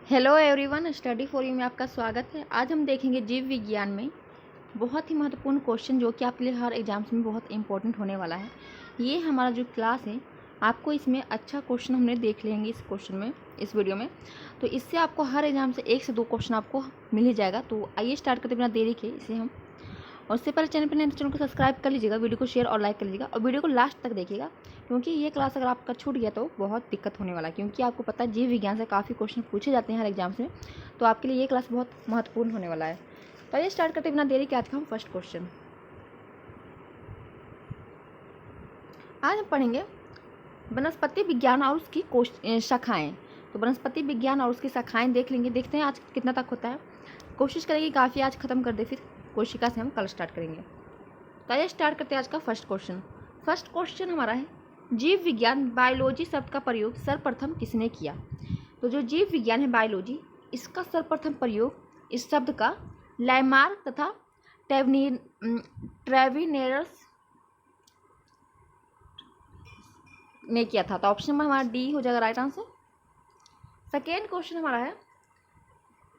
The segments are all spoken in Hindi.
Hello everyone, study for you में आपका स्वागत है। आज हम देखेंगे जीव विज्ञान में बहुत ही महत्वपूर्ण क्वेश्चन जो कि आपके लिए हर एग्जाम्स में बहुत इंपॉर्टेंट होने वाला है। ये हमारा जो क्लास है, आपको इसमें अच्छा क्वेश्चन हमने देख लेंगे इस क्वेश्चन में, इस वीडियो में। तो इससे आपको हर एग्जाम से 1 से 2 क्वेश्चन आपको मिल ही जाएगा। तो आइए स्टार्ट करते बिना देरी के इसे हम। और उससे पहले चैनल पर नए चैनल को सब्सक्राइब कर लीजिएगा, वीडियो को शेयर और लाइक कर लीजिएगा और वीडियो को लास्ट तक देखिएगा, क्योंकि ये क्लास अगर आपका छूट गया तो बहुत दिक्कत होने वाला है। क्योंकि आपको पता है जीव विज्ञान से काफ़ी क्वेश्चन पूछे जाते हैं हर एग्जाम्स में, तो आपके लिए ये क्लास बहुत महत्वपूर्ण होने वाला है। तो आइए स्टार्ट करते बिना देरी के आज का हम फर्स्ट क्वेश्चन। आज हम पढ़ेंगे वनस्पति विज्ञान और उसकी शाखाएँ। तो वनस्पति विज्ञान और उसकी शाखाएँ देख लेंगे, देखते हैं आज कितना तक होता है। कोशिश करेंगे काफ़ी आज ख़त्म कर दे, फिर कोशिका से हम कल स्टार्ट करेंगे। तो आइए स्टार्ट करते हैं आज का फर्स्ट क्वेश्चन। फर्स्ट क्वेश्चन हमारा है, जीव विज्ञान बायोलॉजी शब्द का प्रयोग सर्वप्रथम किसने किया? तो जो जीव विज्ञान है बायोलॉजी, इसका सर्वप्रथम प्रयोग इस शब्द का लामार्क तथा ट्रेविनेरस ने किया था। तो ऑप्शन नंबर हमारा डी हो जाएगा राइट आंसर। सेकेंड क्वेश्चन हमारा है,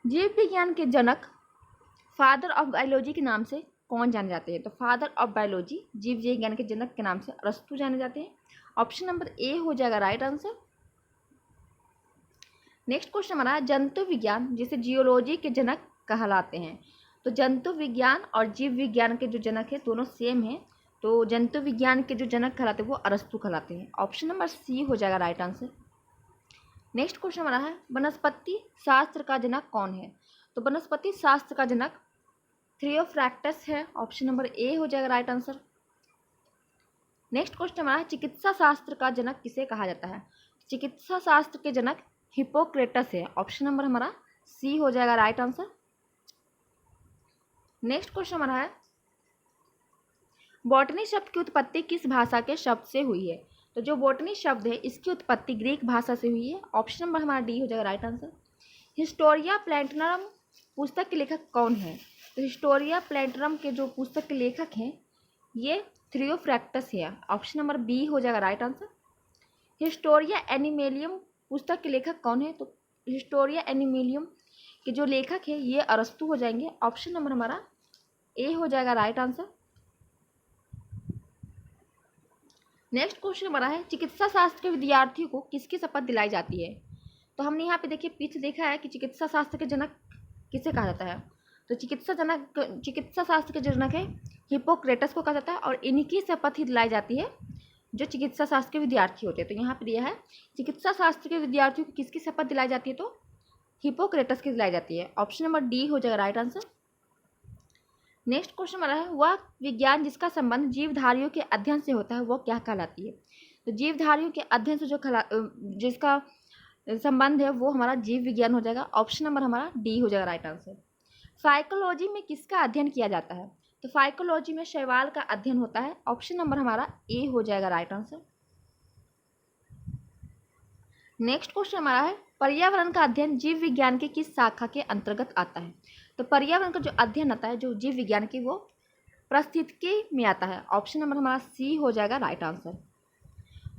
जीव विज्ञान के जनक फादर ऑफ बायोलॉजी के नाम से कौन जाने जाते हैं? तो फादर ऑफ बायोलॉजी, जीव विज्ञान के जनक के नाम से अरस्तु जाने जाते हैं। ऑप्शन नंबर ए हो जाएगा राइट आंसर। नेक्स्ट क्वेश्चन हमारा है, जंतु विज्ञान जिसे जियोलॉजी के जनक कहलाते हैं। तो जंतु विज्ञान और जीव विज्ञान के जो जनक है दोनों सेम है। तो जंतु विज्ञान के जो जनक कहलाते हैं वो अरस्तु कहलाते हैं। ऑप्शन नंबर सी हो जाएगा राइट आंसर। नेक्स्ट क्वेश्चन हमारा है, वनस्पति शास्त्र का जनक कौन है? तो वनस्पति शास्त्र का जनक थियोफ्रैक्टस है। ऑप्शन नंबर ए हो जाएगा राइट आंसर। नेक्स्ट क्वेश्चन हमारा है, चिकित्सा शास्त्र का जनक किसे कहा जाता है? चिकित्सा शास्त्र के जनक हिप्पोक्रेटस है। ऑप्शन नंबर हमारा सी हो जाएगा राइट आंसर। नेक्स्ट क्वेश्चन हमारा है, बॉटनी शब्द की उत्पत्ति किस भाषा के शब्द से हुई है? तो जो बॉटनी शब्द है इसकी उत्पत्ति ग्रीक भाषा से हुई है। ऑप्शन नंबर हमारा डी हो जाएगा राइट आंसर। हिस्टोरिया प्लैंटनम पुस्तक के लेखक कौन है? तो हिस्टोरिया प्लैंटनम के जो पुस्तक के लेखक हैं ये थियोफ्रैक्टस है। ऑप्शन नंबर बी हो जाएगा राइट आंसर। हिस्टोरिया एनिमेलियम पुस्तक के लेखक कौन है? तो हिस्टोरिया एनिमेलियम के जो लेखक है ये अरस्तु हो जाएंगे। ऑप्शन नंबर हमारा ए हो जाएगा राइट आंसर। नेक्स्ट क्वेश्चन हमारा है, चिकित्सा शास्त्र के विद्यार्थियों को किसकी शपथ दिलाई जाती है? तो हमने यहाँ पे देखिए पीछे देखा है कि चिकित्सा शास्त्र के जनक किसे कहा जाता है। तो चिकित्सा शास्त्र के जनक है हिप्पोक्रेटस को कहा जाता है और इनकी शपथ ही दिलाई जाती है जो चिकित्सा शास्त्र के विद्यार्थी होते हैं। तो यहाँ पे दिया है चिकित्सा शास्त्र के विद्यार्थियों को किसकी शपथ दिलाई जाती है? तो हिप्पोक्रेटस की दिलाई जाती है। ऑप्शन नंबर डी हो जाएगा राइट आंसर। नेक्स्ट क्वेश्चन हमारा है, वह विज्ञान जिसका संबंध जीवधारियों के अध्ययन से होता है वो क्या कहलाती है? तो जीवधारियों के अध्ययन से जो जिसका संबंध है वो हमारा जीव विज्ञान हो जाएगा। ऑप्शन नंबर हमारा डी हो जाएगा राइट आंसर। फाइकोलॉजी में किसका अध्ययन किया जाता है? तो फाइकोलॉजी में शैवाल का अध्ययन होता है। ऑप्शन नंबर हमारा ए हो जाएगा राइट आंसर। नेक्स्ट क्वेश्चन हमारा है, पर्यावरण का अध्ययन जीव विज्ञान के किस शाखा के अंतर्गत आता है? तो पर्यावरण का जो अध्ययन आता है जो जीव विज्ञान की वो पारिस्थितिकी में आता है। ऑप्शन नंबर हमारा सी हो जाएगा राइट आंसर।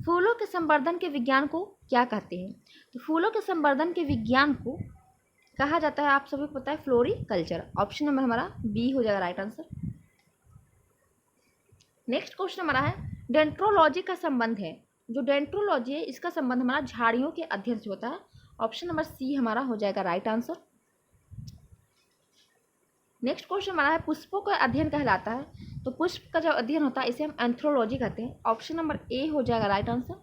फूलों के संवर्धन के विज्ञान को क्या कहते हैं? तो फूलों के संवर्धन के विज्ञान को कहा जाता है, आप सभी को पता है, फ्लोरिकल्चर। ऑप्शन नंबर हमारा बी हो जाएगा राइट आंसर। नेक्स्ट क्वेश्चन हमारा है, डेंड्रोलॉजी का संबंध है, जो डेंड्रोलॉजी है इसका संबंध हमारा झाड़ियों के अध्ययन से होता है। ऑप्शन नंबर सी हमारा हो जाएगा राइट आंसर। नेक्स्ट क्वेश्चन हमारा है, पुष्पों का अध्ययन कहलाता है। तो पुष्प का जो अध्ययन होता है इसे हम एंथ्रोलॉजी कहते हैं। ऑप्शन नंबर ए हो जाएगा राइट आंसर।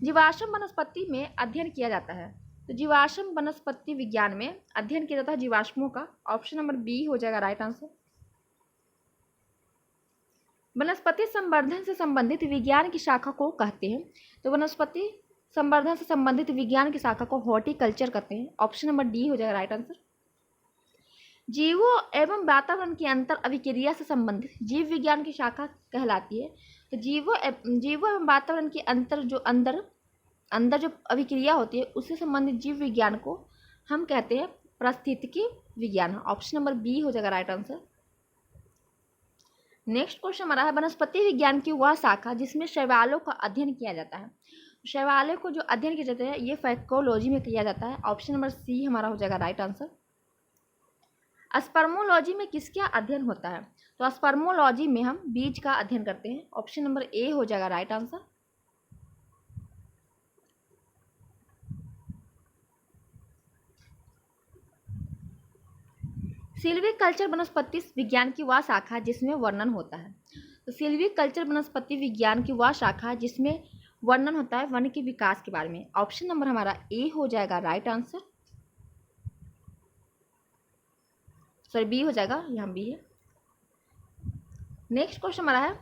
जीवाश्म वनस्पति में अध्ययन किया जाता है। तो जीवाश्म वनस्पति विज्ञान में अध्ययन किया जाता है जीवाश्मों का। ऑप्शन नंबर बी हो जाएगा राइट आंसर। वनस्पति संवर्धन से संबंधित विज्ञान की शाखा को कहते हैं। तो वनस्पति संवर्धन से संबंधित विज्ञान की शाखा को हॉर्टिकल्चर कहते हैं। ऑप्शन नंबर डी हो जाएगा राइट आंसर। जीवों एवं वातावरण की अंतर अभिक्रिया से संबंधित जीव विज्ञान की शाखा कहलाती है। तो जीवों एवं वातावरण की अंदर जो अभिक्रिया होती है उससे संबंधित जीव विज्ञान को हम कहते हैं पारिस्थितिकी विज्ञान। ऑप्शन नंबर बी हो जाएगा राइट आंसर। नेक्स्ट क्वेश्चन हमारा है, वनस्पति विज्ञान की वह शाखा जिसमें शैवालों का अध्ययन किया जाता है। शैवालों को जो अध्ययन किया जाता है ये फाइकोलॉजी में किया जाता है। ऑप्शन नंबर सी हमारा हो जाएगा राइट आंसर। स्पर्मोलॉजी में किसका अध्ययन होता है? तो स्पर्मोलॉजी में हम बीज का अध्ययन करते हैं। ऑप्शन नंबर ए हो जाएगा राइट आंसर। सिल्वीकल्चर वनस्पति विज्ञान की वह शाखा जिसमें वर्णन होता है। तो सिल्वीकल्चर वनस्पति विज्ञान की वह शाखा जिसमें वर्णन होता है वन के विकास के बारे में। ऑप्शन नंबर हमारा ए हो जाएगा राइट आंसर। सॉरी बी हो जाएगा, यहाँ बी है। नेक्स्ट क्वेश्चन हमारा है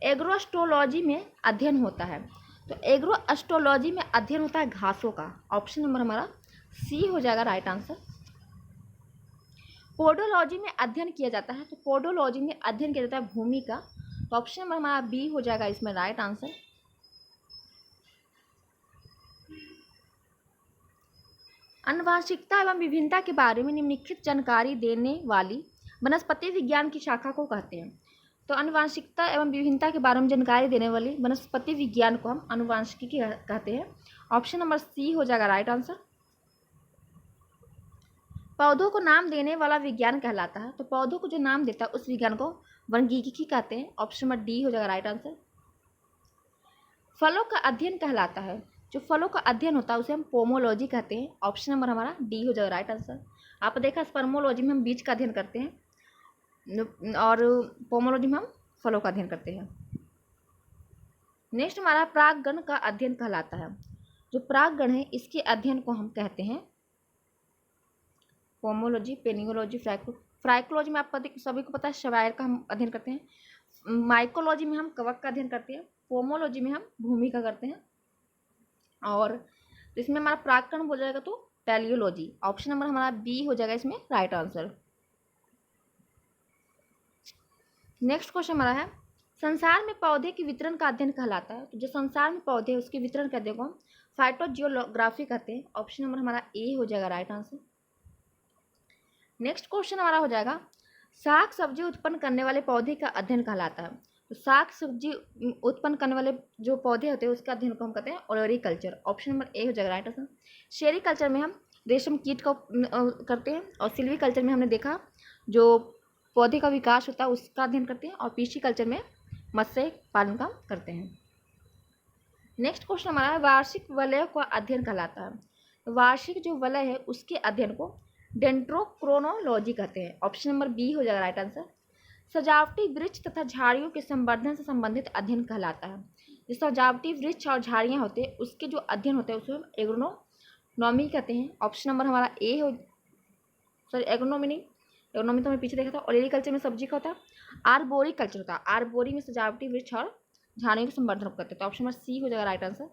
एग्रोस्टोलॉजी में अध्ययन होता है। तो एग्रोस्टोलॉजी में अध्ययन होता है घासों का। ऑप्शन नंबर हमारा सी हो जाएगा राइट आंसर। पोडोलॉजी में अध्ययन किया जाता है। तो पोडोलॉजी में अध्ययन किया जाता है भूमि का। तो ऑप्शन नंबर हमारा बी हो जाएगा इसमें राइट आंसर। आनुवंशिकता एवं विभिन्नता के बारे में निम्नलिखित जानकारी देने वाली वनस्पति विज्ञान की शाखा को कहते हैं। तो आनुवंशिकता एवं विभिन्नता के बारे में जानकारी देने वाली वनस्पति विज्ञान को हम आनुवंशिकी कहते हैं। ऑप्शन नंबर सी हो जाएगा राइट आंसर। पौधों को नाम देने वाला विज्ञान कहलाता है। तो पौधों को जो नाम देता है उस विज्ञान को वनगीकी कहते हैं। ऑप्शन नंबर डी हो जाएगा राइट आंसर। फलों का अध्ययन कहलाता है। जो फलों का अध्ययन होता है उसे हम पोमोलॉजी कहते हैं। ऑप्शन नंबर हमारा डी हो जाएगा राइट आंसर। आप देखा स्पर्मोलॉजी में हम बीज का अध्ययन करते हैं और पोमोलॉजी में हम फलों का अध्ययन करते हैं। नेक्स्ट हमारा परागगण का अध्ययन कहलाता है। जो परागगण है इसके अध्ययन को हम कहते हैं पोमोलॉजी, पेनियोलॉजी, फ्राइकोलॉजी में आपको सभी को पता है शैवाल का हम अध्ययन करते हैं। माइकोलॉजी में हम कवक का अध्ययन करते हैं। पोमोलॉजी में हम भूमि का करते हैं। और इसमें हमारा परागकण हो जाएगा तो टेलियोलॉजी। ऑप्शन नंबर हमारा बी हो जाएगा इसमें राइट आंसर। नेक्स्ट क्वेश्चन हमारा है संसार में पौधे के वितरण का अध्ययन कहलाता है। तो जो संसार में पौधे हैं उसके वितरण का अध्ययन को हम फाइटोजियोग्राफी कहते हैं। ऑप्शन नंबर हमारा ए हो जाएगा राइट आंसर। नेक्स्ट क्वेश्चन हमारा हो जाएगा साग सब्जी उत्पन्न करने वाले पौधे का अध्ययन कहलाता है। तो साग सब्जी उत्पन्न करने वाले जो पौधे होते हैं उसका अध्ययन को हम कहते हैं ओलोरीकल्चर। ऑप्शन नंबर ए हो जाएगा राइट आंसर। सेरीकल्चर में हम रेशम कीट का करते हैं और सिल्वीकल्चर में हमने देखा जो पौधे का विकास होता है उसका अध्ययन करते हैं और पीसीकल्चर में मत्स्य पालन का करते हैं। नेक्स्ट क्वेश्चन हमारा वार्षिक वलय का अध्ययन कहलाता है। वार्षिक जो वलय है उसके अध्ययन को डेंड्रोक्रोनोलॉजी कहते हैं। ऑप्शन नंबर बी हो जाएगा राइट आंसर। सजावटी वृक्ष तथा झाड़ियों के संवर्धन से संबंधित अध्ययन कहलाता है। जो सजावटी वृक्ष और झाड़ियाँ होते हैं उसके जो अध्ययन होते हैं उसे हम एग्रोनोमी कहते हैं। ऑप्शन नंबर हमारा ए हो सॉरी एग्रोनोमी नहीं, एग्रोनोमी तो हमें पीछे देखा था। और एग्रीकल्चर में सब्जी का होता है। आर्बोरिकल्चर होता है। आर्बोरी में सजावटी वृक्ष और झाड़ियों के संवर्धन करते हैं। तो ऑप्शन नंबर सी हो जाएगा राइट आंसर।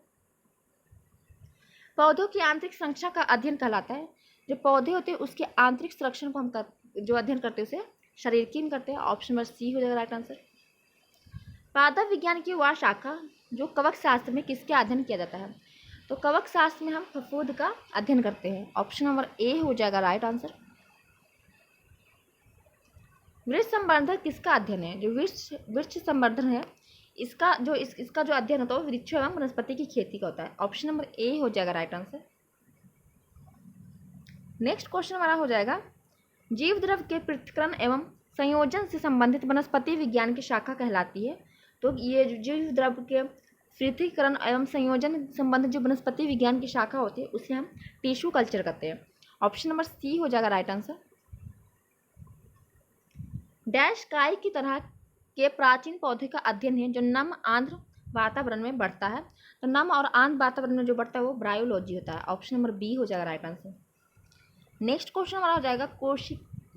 पौधों की आंतरिक संरक्षा का अध्ययन कहलाता है। जो पौधे होते हैं उसके आंतरिक संरक्षण को हम जो अध्ययन करते हैं उसे शारीरिकी में करते हैं। ऑप्शन नंबर सी हो जाएगा राइट आंसर। पादप विज्ञान की वह शाखा जो कवक शास्त्र में किसके अध्ययन किया जाता है। तो कवक शास्त्र में हम फफूंद का अध्ययन करते हैं। ऑप्शन नंबर ए हो जाएगा राइट आंसर। वृक्ष संवर्धन किसका अध्ययन है। जो वृक्ष संवर्धन है इसका जो अध्ययन होता है वृक्ष एवं वनस्पति की खेती का होता है। ऑप्शन नंबर ए हो जाएगा राइट आंसर। नेक्स्ट क्वेश्चन हमारा हो जाएगा जीव द्रव के पृथक्करण एवं संयोजन से संबंधित वनस्पति विज्ञान की शाखा कहलाती है। तो ये जीव द्रव के पृथक्करण एवं संयोजन संबंधित जो वनस्पति विज्ञान की शाखा होती है उसे हम टिश्यू कल्चर कहते हैं। ऑप्शन नंबर सी हो जाएगा राइट आंसर। डैश काई की तरह के प्राचीन पौधे का अध्ययन है जो नम आर्द्र वातावरण में बढ़ता है। तो नम और आर्द्र वातावरण में जो बढ़ता है वो ब्रायोलॉजी होता है। ऑप्शन नंबर बी हो जाएगा राइट आंसर। नेक्स्ट क्वेश्चन हमारा हो जाएगा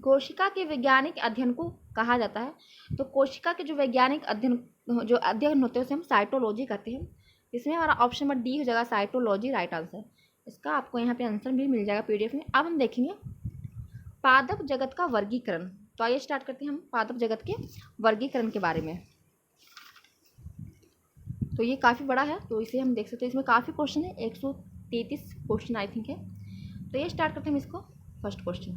कोशिका के वैज्ञानिक अध्ययन को कहा जाता है। तो कोशिका के जो वैज्ञानिक अध्ययन होते हैं उसे हम साइटोलॉजी कहते हैं। इसमें हमारा ऑप्शन नंबर डी हो जाएगा साइटोलॉजी राइट आंसर। इसका आपको यहाँ पे आंसर भी मिल जाएगा पीडीएफ में। अब हम देखेंगे पादप जगत का वर्गीकरण। तो आइए स्टार्ट करते हैं हम पादप जगत के वर्गीकरण के बारे में। तो ये काफ़ी बड़ा है तो इसे हम देख सकते हैं। इसमें काफ़ी क्वेश्चन है, 133 क्वेश्चन आई थिंक है। तो ये स्टार्ट करते हैं हम इसको। फर्स्ट क्वेश्चन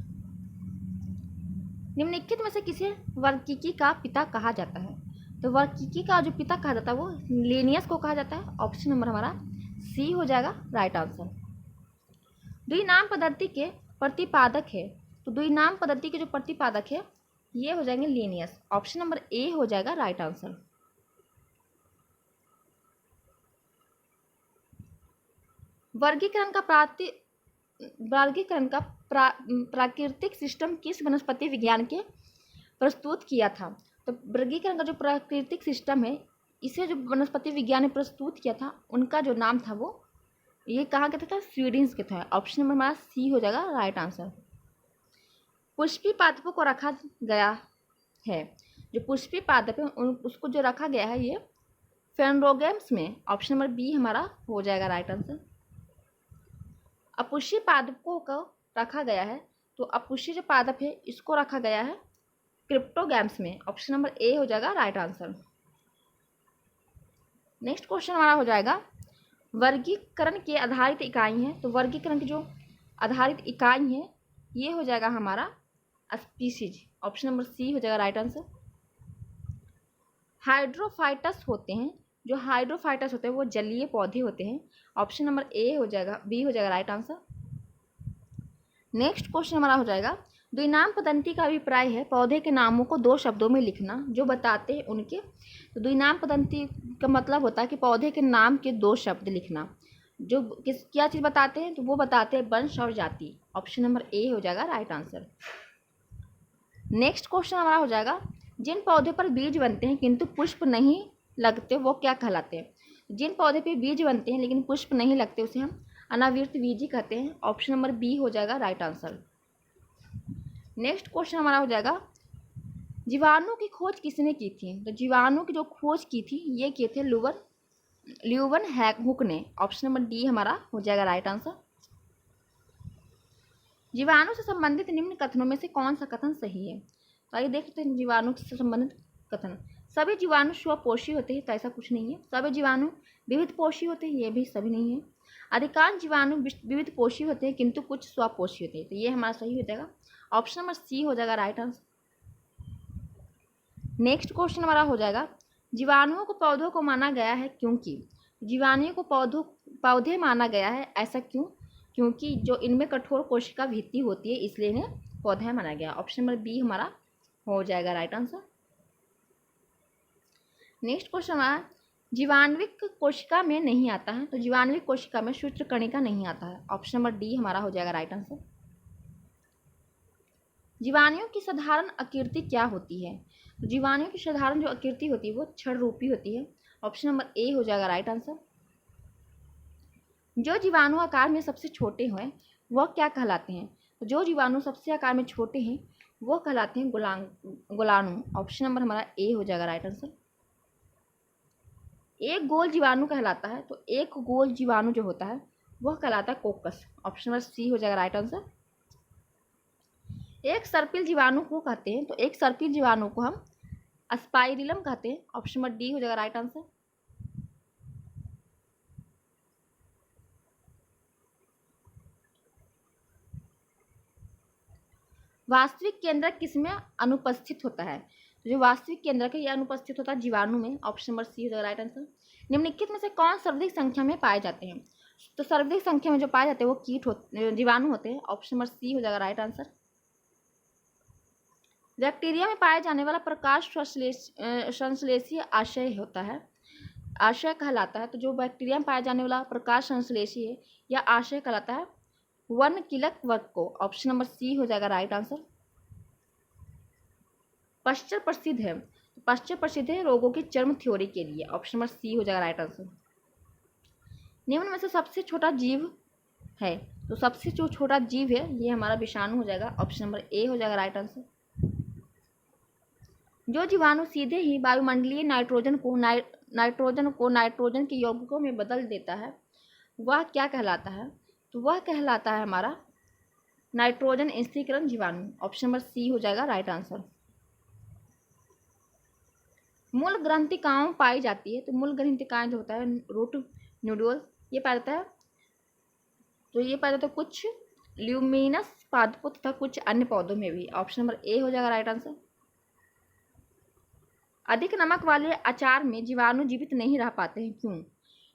निम्नलिखित में से किसे वर्गीकी का पिता कहा जाता है। तो वर्गीकी का जो पिता कहा जाता है वो लिनियस को कहा जाता है। ऑप्शन नंबर हमारा सी हो जाएगा राइट आंसर। द्विनाम पद्धति के प्रतिपादक है, तो द्विनाम पद्धति के जो प्रतिपादक है ये हो जाएंगे लीनियस। ऑप्शन नंबर ए हो जाएगा राइट आंसर। वर्गीकरण का प्राकृतिक सिस्टम किस वनस्पति विज्ञान के प्रस्तुत किया था? तो वर्गीकरण का जो प्राकृतिक सिस्टम है इसे जो वनस्पति विज्ञान ने प्रस्तुत किया था उनका जो नाम था वो ये कहाँ के था? स्वीडन के था। ऑप्शन नंबर हमारा सी हो जाएगा राइट आंसर। पुष्पी पादपों को रखा गया है, जो पुष्पी पादप है उसको जो रखा गया है ये फेनरोगेम्स में। ऑप्शन नंबर बी हमारा हो जाएगा राइट आंसर। अपुष्पी पादपों को रखा गया है, तो अपुष्पी जो पादप है इसको रखा गया है क्रिप्टोगैम्स में। ऑप्शन नंबर ए हो जाएगा राइट आंसर। नेक्स्ट क्वेश्चन हमारा हो जाएगा वर्गीकरण के आधारित इकाई है, तो वर्गीकरण की जो आधारित इकाई है ये हो जाएगा हमारा स्पीसीज। ऑप्शन नंबर सी हो जाएगा राइट आंसर। हाइड्रोफाइटस होते हैं, जो हाइड्रोफाइटस होते हैं वो जलीय पौधे होते हैं। ऑप्शन नंबर ए हो जाएगा, बी हो जाएगा राइट आंसर। नेक्स्ट क्वेश्चन हमारा हो जाएगा द्विनाम पद्धति का अभिप्राय है पौधे के नामों को दो शब्दों में लिखना जो बताते हैं उनके। तो द्विनाम पद्धति का मतलब होता है कि पौधे के नाम के दो शब्द लिखना जो क्या चीज़ बताते हैं, तो वो बताते हैं वंश और जाति। ऑप्शन नंबर ए हो जाएगा राइट आंसर। नेक्स्ट क्वेश्चन हमारा हो जाएगा जिन पौधे पर बीज बनते हैं किंतु पुष्प नहीं लगते वो क्या कहलाते हैं? जिन पौधे पे बीज बनते हैं लेकिन पुष्प नहीं लगते उसे हम अनावृत बीजी कहते हैं। ऑप्शन नंबर बी हो जाएगा राइट आंसर। नेक्स्ट क्वेश्चन हमारा हो जाएगा जीवाणु की खोज किसने की थी? तो जीवाणु की जो खोज की थी ये किए थे ल्यूवन हुक ने। ऑप्शन नंबर डी हमारा हो जाएगा राइट आंसर। जीवाणु से संबंधित निम्न कथनों में से कौन सा कथन सही है? तो आइए देखते हैं जीवाणु से संबंधित कथन। सभी जीवाणु स्वपोषी होते हैं, तो ऐसा कुछ नहीं है। सभी जीवाणु विविध पोषी होते हैं, ये भी सभी नहीं है। अधिकांश जीवाणु विविध पोषी होते हैं किंतु कुछ स्वपोषी होते हैं, तो ये हमारा सही हो जाएगा। ऑप्शन नंबर सी हो जाएगा राइट आंसर। नेक्स्ट क्वेश्चन हमारा हो जाएगा जीवाणुओं को पौधों को माना गया है क्योंकि। जीवाणुओं को पौधे माना गया है, ऐसा क्यों? क्योंकि जो इनमें कठोर कोशिका भित्ति होती है इसलिए इन्हें पौधा माना गया। ऑप्शन नंबर बी हमारा हो जाएगा राइट आंसर। नेक्स्ट क्वेश्चन हमारा जीवाणुविक कोशिका में नहीं आता है, तो जीवाणुविक कोशिका में सूत्रकणिका नहीं आता है। ऑप्शन नंबर डी हमारा हो जाएगा राइट आंसर। जीवाणुओं की साधारण आकृति क्या होती है? तो जीवाणुओं की साधारण जो आकृति होती है वो छड़ रूपी होती है। ऑप्शन नंबर ए हो जाएगा राइट आंसर। जो जीवाणु आकार में सबसे छोटे हैं वह क्या कहलाते हैं? तो जो जीवाणु सबसे आकार में छोटे हैं वो कहलाते हैं गोलाणु। ऑप्शन नंबर हमारा ए हो जाएगा राइट आंसर। एक गोल जीवाणु कहलाता है, तो एक गोल जीवाणु जो होता है वह कहलाता है कोकस। ऑप्शन नंबर सी हो जाएगा राइट आंसर। एक सर्पिल जीवाणु को कहते हैं, तो एक सर्पिल जीवाणु को हम स्पाइरिलम कहते हैं। ऑप्शन नंबर डी हो जाएगा राइट आंसर। वास्तविक केंद्रक किसमें अनुपस्थित होता है? तो जो वास्तविक केंद्रक है यह अनुपस्थित होता है जीवाणु में। ऑप्शन नंबर सी हो जाएगा राइट आंसर। निम्नलिखित में से कौन सर्वाधिक संख्या में पाए जाते हैं? तो सर्वाधिक संख्या में जो पाए जाते हैं वो जीवाणु होते हैं। ऑप्शन नंबर सी हो जाएगा राइट आंसर। बैक्टीरिया में पाए जाने वाला प्रकाश संश्लेषी आशय होता है, आशय कहलाता है। तो जो बैक्टीरिया में पाया जाने वाला प्रकाश संश्लेषी है या आशय कहलाता है वर्णकीलक वर्ग को। ऑप्शन नंबर सी हो जाएगा राइट आंसर। पश्चर प्रसिद्ध है रोगों की चर्म थ्योरी के लिए। ऑप्शन नंबर सी हो जाएगा राइट आंसर। निम्न में से सबसे छोटा जीव है, तो सबसे जो छोटा जीव है ये हमारा विषाणु हो जाएगा। ऑप्शन नंबर ए हो जाएगा राइट आंसर। जो जीवाणु सीधे ही वायुमंडलीय नाइट्रोजन को नाइट्रोजन के यौगिकों में बदल देता है वह क्या कहलाता है? तो वह कहलाता है हमारा नाइट्रोजन स्थिरीकरण जीवाणु। ऑप्शन नंबर सी हो जाएगा राइट आंसर। मूल ग्रंथिकाओं पाई जाती है, तो मूल ग्रंथिकाएं जो होता है रूट न्यूडल्स ये पाया जाता है, तो ये पाया जाता है कुछ ल्यूमिनस पादपों तथा कुछ अन्य पौधों में भी। ऑप्शन नंबर ए हो जाएगा राइट आंसर। अधिक नमक वाले अचार में जीवाणु जीवित नहीं रह पाते हैं, क्यों?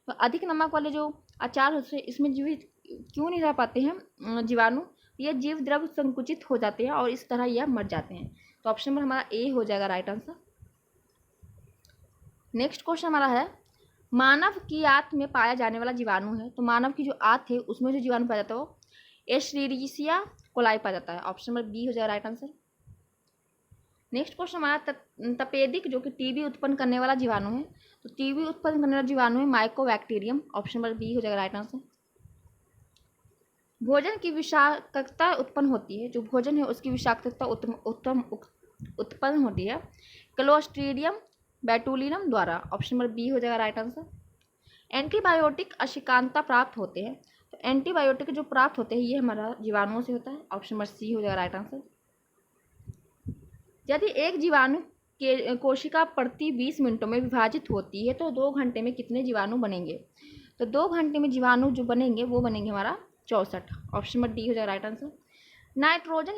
तो अधिक नमक वाले जो अचार से इसमें जीवित क्यों नहीं रह पाते हैं जीवाणु, ये जीव द्रव संकुचित हो जाते हैं और इस तरह यह मर जाते हैं। तो ऑप्शन नंबर हमारा ए हो जाएगा राइट आंसर। नेक्स्ट क्वेश्चन हमारा है, मानव की आंत में पाया जाने वाला जीवाणु है, तो मानव की जो आंत है उसमें जो जीवाणु पाया जाता है वो एशेरिचिया कोलाई पाया जाता है। ऑप्शन नंबर बी हो जाएगा राइट आंसर। नेक्स्ट क्वेश्चन हमारा तपेदिक जो कि टीबी उत्पन्न करने वाला जीवाणु है, तो टीबी उत्पन्न करने वाला जीवाणु है माइकोबैक्टीरियम। ऑप्शन नंबर बी हो जाएगा राइट आंसर। भोजन की विषाक्तता उत्पन्न होती है, जो भोजन है उसकी विषाक्तता उत्पन्न होती है क्लोस्ट्रीडियम बैटुलिनम द्वारा। ऑप्शन नंबर बी हो जाएगा राइट आंसर। एंटीबायोटिक अशिकांता प्राप्त होते हैं, तो एंटीबायोटिक जो प्राप्त होते हैं ये हमारा जीवाणुओं से होता है। ऑप्शन नंबर सी हो जाएगा राइट आंसर। यदि एक जीवाणु के कोशिका प्रति 20 मिनटों में विभाजित होती है तो 2 घंटे में कितने जीवाणु बनेंगे, तो 2 घंटे में जीवाणु जो बनेंगे वो बनेंगे हमारा 64। ऑप्शन नंबर डी हो जाएगा राइट आंसर। नाइट्रोजन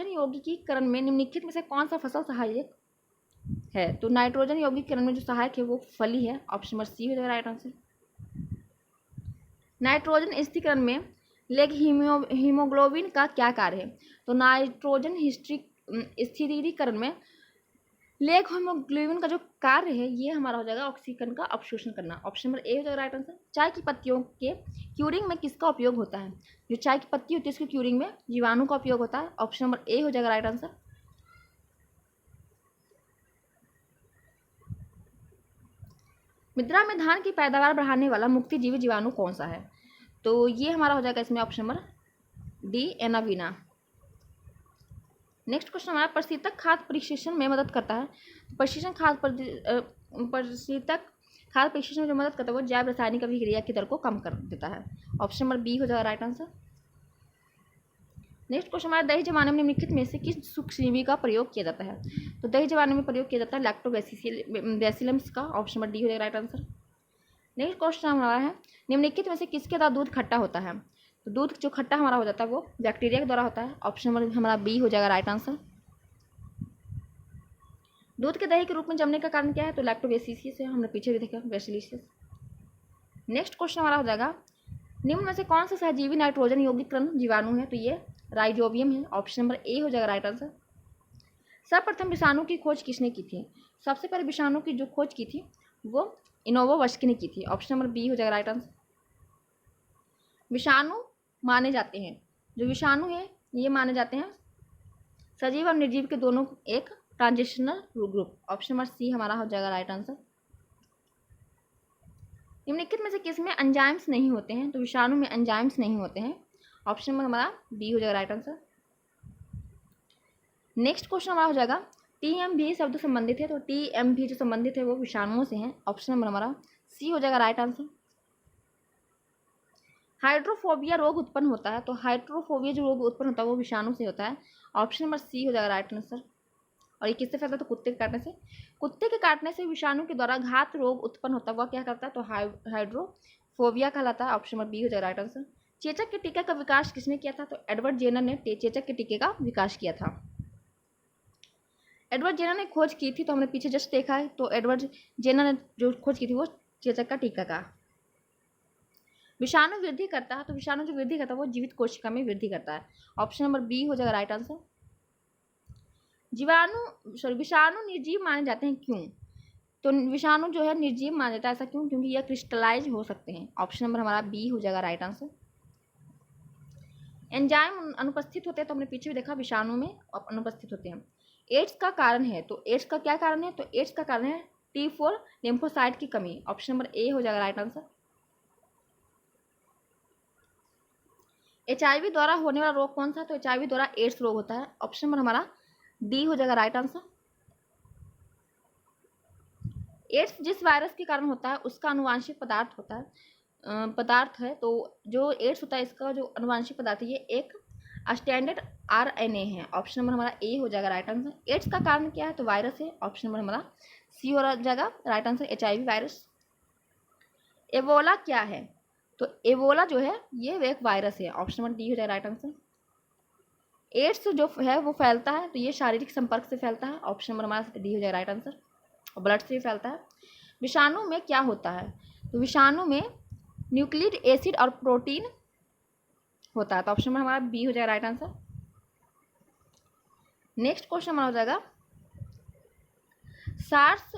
यौगिकीकरण में निम्नलिखित में से कौन सा फसल सहायक है, तो नाइट्रोजन यौगिकीकरण में जो सहायक है वो फली है। ऑप्शन नंबर सी हो जाएगा राइट आंसर। नाइट्रोजन स्थिरीकरण में लेग हीमोग्लोबिन का क्या कार्य है, तो नाइट्रोजन स्थिरीकरण में लेग हीमोग्लोबिन का जो कार्य है ये हमारा हो जाएगा ऑक्सीजन का अवशोषण करना। ऑप्शन नंबर ए हो जाएगा राइट आंसर। चाय की पत्तियों के क्यूरिंग में किसका उपयोग होता है, जो चाय की पत्ती होती है उसके क्यूरिंग में जीवाणु का उपयोग होता है। ऑप्शन नंबर ए हो जाएगा राइट आंसर। मृदा में धान की पैदावार बढ़ाने वाला मुक्तिजीवी जीवाणु कौन सा है, तो ये हमारा हो जाएगा इसमें ऑप्शन नंबर डी एनावीना। नेक्स्ट क्वेश्चन हमारा प्रशीतक खाद परिशिक्षण में मदद करता है, प्रशिक्षण प्रशीतक खाद परिशिक्षण में जो मदद करता है वो जैव रासायनिक अभिक्रिया की दर को कम कर देता है। ऑप्शन नंबर बी हो जाएगा राइट आंसर। नेक्स्ट क्वेश्चन हमारा दही जमाने में निम्नलिखित में से किस सूक्ष्मजीवी का प्रयोग किया जाता है, तो दही जमाने में प्रयोग किया जाता है लैक्टोबैसिलम्स का। ऑप्शन नंबर डी हो जाएगा राइट आंसर। नेक्स्ट क्वेश्चन हमारा है, निम्नलिखित में से किसके द्वारा दूध खट्टा होता है, तो दूध जो खट्टा हमारा हो जाता है वो बैक्टीरिया के द्वारा होता है। ऑप्शन नंबर हमारा बी हो जाएगा राइट आंसर। दूध के दही के रूप में जमने का कारण क्या है, तो लैक्टोबैसिलस है, हमने पीछे भी देखा बैसिलस। नेक्स्ट क्वेश्चन हमारा हो जाएगा, निम्न में से कौन सा सहजीवी नाइट्रोजन यौगिकरण जीवाणु है, तो ये राइजोबियम है। ऑप्शन नंबर ए हो जाएगा राइट आंसर। सर्वप्रथम विषाणु की खोज किसने की थी, सबसे पहले विषाणु की जो खोज की थी वो इनोवोवस्की ने की थी। ऑप्शन नंबर बी हो जाएगा राइट आंसर। विषाणु माने जाते हैं, जो विषाणु है ये माने जाते हैं सजीव और निर्जीव के दोनों एक transitional group. Option number C हमारा हो जाएगा राइट आंसर। निम्नलिखित में से किसमें एंजाइम्स नहीं होते हैं, तो विषाणु में एंजाइम्स नहीं होते हैं। ऑप्शन नंबर हमारा बी हो जाएगा राइट आंसर। नेक्स्ट क्वेश्चन हमारा हो जाएगा, टीएमवी शब्द संबंधित है, तो टीएमवी जो संबंधित है वो विषाणुओं से हैं। ऑप्शन नंबर हमारा सी हो जाएगा राइट आंसर। हाइड्रोफोबिया रोग उत्पन्न होता है, तो हाइड्रोफोबिया जो रोग उत्पन्न होता है वो विषाणु से होता है। ऑप्शन नंबर सी हो जाएगा राइट आंसर। और ये किससे फैलता है, तो कुत्ते के काटने से। कुत्ते के काटने से विषाणु के द्वारा घात रोग उत्पन्न होता है, वह क्या करता है, तो हाइड्रोफोबिया कहलाता है। ऑप्शन नंबर बी हो जाएगा राइट आंसर। चेचक के टीके का विकास किसने किया था, तो एडवर्ड जेनर ने चेचक के टीके का विकास किया था। एडवर्ड जेनर ने खोज की थी, तो हमने पीछे जस्ट देखा है, तो एडवर्ड जेनर ने जो खोज की थी वो चेचक का टीका का। विषाणु वृद्धि करता है, तो विषाणु जो वृद्धि करता है वो जीवित कोशिका में वृद्धि करता है। ऑप्शन नंबर बी हो जाएगा राइट आंसर। विषाणु निर्जीव माने जाते हैं क्यों, तो विषाणु जो है निर्जीव माना जाता है, ऐसा क्यों, क्योंकि यह क्रिस्टलाइज हो सकते हैं। ऑप्शन नंबर हमारा बी हो जाएगा राइट आंसर। एंजाइम अनुपस्थित होते हैं, तो हमने पीछे भी देखा विषाणु में अनुपस्थित होते हैं। एड्स का कारण है, तो एड्स का क्या कारण है, तो एड्स का कारण है T4 लिम्फोसाइट की कमी। ऑप्शन नंबर ए हो जाएगा राइट आंसर। HIV द्वारा होने वाला रोग कौन सा, तो HIV द्वारा एड्स रोग होता है। ऑप्शन नंबर हमारा डी हो जाएगा राइट आंसर। एड्स जिस वायरस के कारण होता है उसका अनुवांशिक पदार्थ है, तो जो एड्स होता है इसका जो अनुवांशिक पदार्थ है ये एक स्टैंडर्ड RNA है। ऑप्शन नंबर हमारा ए हो जाएगा राइट आंसर। एड्स का कारण क्या है, तो वायरस है। ऑप्शन नंबर हमारा सी हो जाएगा right answer, HIV virus. Ebola क्या है, तो एबोला जो है ये एक वायरस है। ऑप्शन नंबर डी हो जाएगा राइट आंसर। एड्स जो है वो फैलता है, तो ये शारीरिक संपर्क से फैलता है। ऑप्शन नंबर हमारा डी हो जाएगा राइट आंसर। और ब्लड से भी फैलता है। विषाणु में क्या होता है, तो विषाणु में न्यूक्लिक एसिड और प्रोटीन होता है। तो ऑप्शन नंबर हमारा बी हो जाएगा राइट आंसर। नेक्स्ट क्वेश्चन हमारा हो जाएगा सार्स।